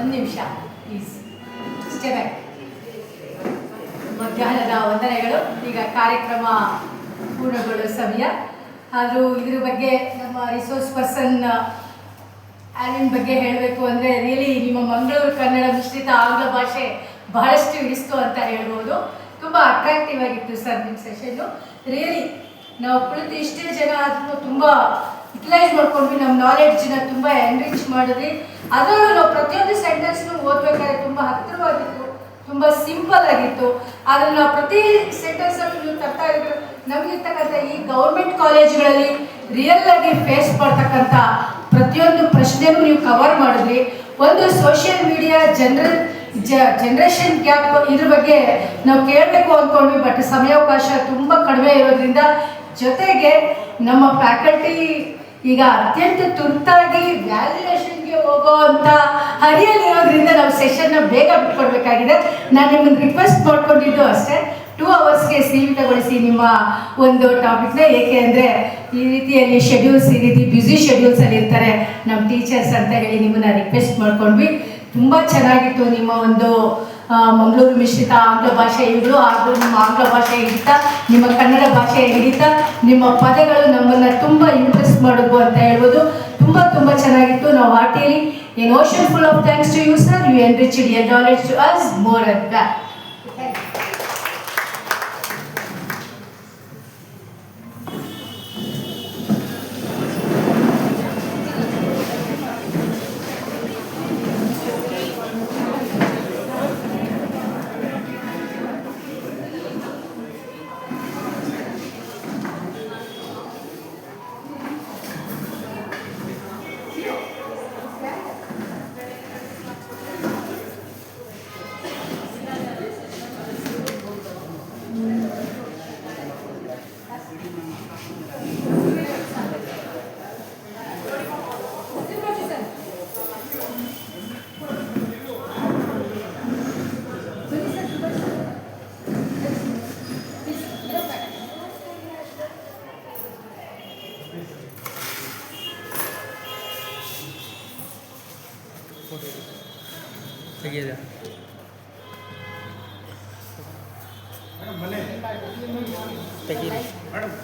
ಒಂದು ನಿಮಿಷ please, stay back. ಮಧ್ಯಾಹ್ನದ ವಂದನೆಗಳು. ಈಗ ಕಾರ್ಯಕ್ರಮ ಪೂರ್ಣಗೊಳ್ಳುವ ಸಮಯ. ಆದರೂ ಇದ್ರ ಬಗ್ಗೆ ನಮ್ಮ ರಿಸೋರ್ಸ್ ಪರ್ಸನ್ ಆ್ಯಲಿನ್ ಬಗ್ಗೆ ಹೇಳಬೇಕು ಅಂದರೆ, ರಿಯಲಿ ನಿಮ್ಮ ಮಂಗಳೂರು ಕನ್ನಡ ಮಿಶ್ರಿತ ಆಂಗ್ಲ ಭಾಷೆ ಬಹಳಷ್ಟು ಇಡಿಸ್ತು ಅಂತ ಹೇಳ್ಬೋದು. ತುಂಬ ಅಟ್ರಾಕ್ಟಿವ್ ಆಗಿತ್ತು ಸರ್ ನಿಮ್ಮ ಸೆಷನ್ನು. ರಿಯಲಿ ನಾವು ಕುಳಿತು ಇಷ್ಟೇ ಜನ ಆದರೂ ತುಂಬ ಯುಟಿಲೈಸ್ ಮಾಡ್ಕೊಂಡ್ವಿ, ನಮ್ಮ ನಾಲೆಡ್ಜನ್ನ ತುಂಬ ಎನ್ರಿಚ್ ಮಾಡಿದ್ವಿ. ಅದರಲ್ಲೂ ನಾವು ಪ್ರತಿಯೊಂದು ಸೆಂಟೆನ್ಸ್ನು ಓದಬೇಕಾದ್ರೆ ತುಂಬ ಹತ್ತಿರವಾಗಿತ್ತು, ತುಂಬ ಸಿಂಪಲ್ ಆಗಿತ್ತು. ಆದರೆ ನಾವು ಪ್ರತಿ ಸೆಂಟೆನ್ಸಲ್ಲೂ ನೀವು ತರ್ತಾ ಇದ್ರು ನಮಗಿರ್ತಕ್ಕಂಥ ಈ ಗೌರ್ಮೆಂಟ್ ಕಾಲೇಜುಗಳಲ್ಲಿ ರಿಯಲ್ ಆಗಿ ಫೇಸ್ ಮಾಡ್ತಕ್ಕಂಥ ಪ್ರತಿಯೊಂದು ಪ್ರಶ್ನೆನೂ ನೀವು ಕವರ್ ಮಾಡಿದ್ರಿ. ಒಂದು ಸೋಷಿಯಲ್ ಮೀಡಿಯಾ ಜನರೇಷನ್ ಗ್ಯಾಪ್ ಇದ್ರ ಬಗ್ಗೆ ನಾವು ಕೇಳಬೇಕು ಅಂದ್ಕೊಂಡ್ವಿ, ಬಟ್ ಸಮಯಾವಕಾಶ ತುಂಬ ಕಡಿಮೆ ಇರೋದ್ರಿಂದ, ಜೊತೆಗೆ ನಮ್ಮ ಫ್ಯಾಕಲ್ಟಿ ಈಗ ಅತ್ಯಂತ ತುರ್ತಾಗಿ ವ್ಯಾಲ್ಯುಯೇಷನ್ಗೆ ಹೋಗೋ ಅಂತ ಹರಿಯಲ್ಲಿರೋದ್ರಿಂದ ನಾವು ಸೆಷನ್ನ ಬೇಗ ಬಿಟ್ಕೊಡ್ಬೇಕಾಗಿದೆ. ನಾನು ನಿಮ್ಮನ್ನು ರಿಕ್ವೆಸ್ಟ್ ಮಾಡ್ಕೊಂಡಿದ್ದು ಅಷ್ಟೇ, 2 ಅವರ್ಸ್ಗೆ ಸೀಮಿತಗೊಳಿಸಿ ನಿಮ್ಮ ಒಂದು ಟಾಪಿಕ್ನ. ಏಕೆ ಅಂದರೆ ಈ ರೀತಿಯಲ್ಲಿ ಶೆಡ್ಯೂಲ್ಸ್, ಈ ರೀತಿ ಬ್ಯುಸಿ ಶೆಡ್ಯೂಲ್ಸಲ್ಲಿ ಇರ್ತಾರೆ ನಮ್ಮ ಟೀಚರ್ಸ್ ಅಂತ ಹೇಳಿ ನಿಮ್ಮನ್ನು ರಿಕ್ವೆಸ್ಟ್ ಮಾಡ್ಕೊಂಡ್ವಿ. ತುಂಬ ಚೆನ್ನಾಗಿತ್ತು ನಿಮ್ಮ ಒಂದು ಮಂಗಳೂರು ಮಿಶ್ರಿತ ಆಂಗ್ಲ ಭಾಷೆ ಹಿಡಿದು, ಹಾಗೂ ನಿಮ್ಮ ಆಂಗ್ಲ ಭಾಷೆ ಹಿಡಿತ, ನಿಮ್ಮ ಕನ್ನಡ ಭಾಷೆ ಹಿಡಿತ, ನಿಮ್ಮ ಪದಗಳು ನಮ್ಮನ್ನು ತುಂಬ ಇಂಪ್ರೆಸ್ ಮಾಡೋದು ಅಂತ ಹೇಳ್ಬೋದು. ತುಂಬ ತುಂಬ ಚೆನ್ನಾಗಿತ್ತು. ನಾವು ಹಾರ್ಟಿಲಿ an ocean full of thanks to you, sir. You enriched your knowledge to us more and back. ತೆಗೆಯದ ತೆಗೀರಿ ಮೇಡಮ್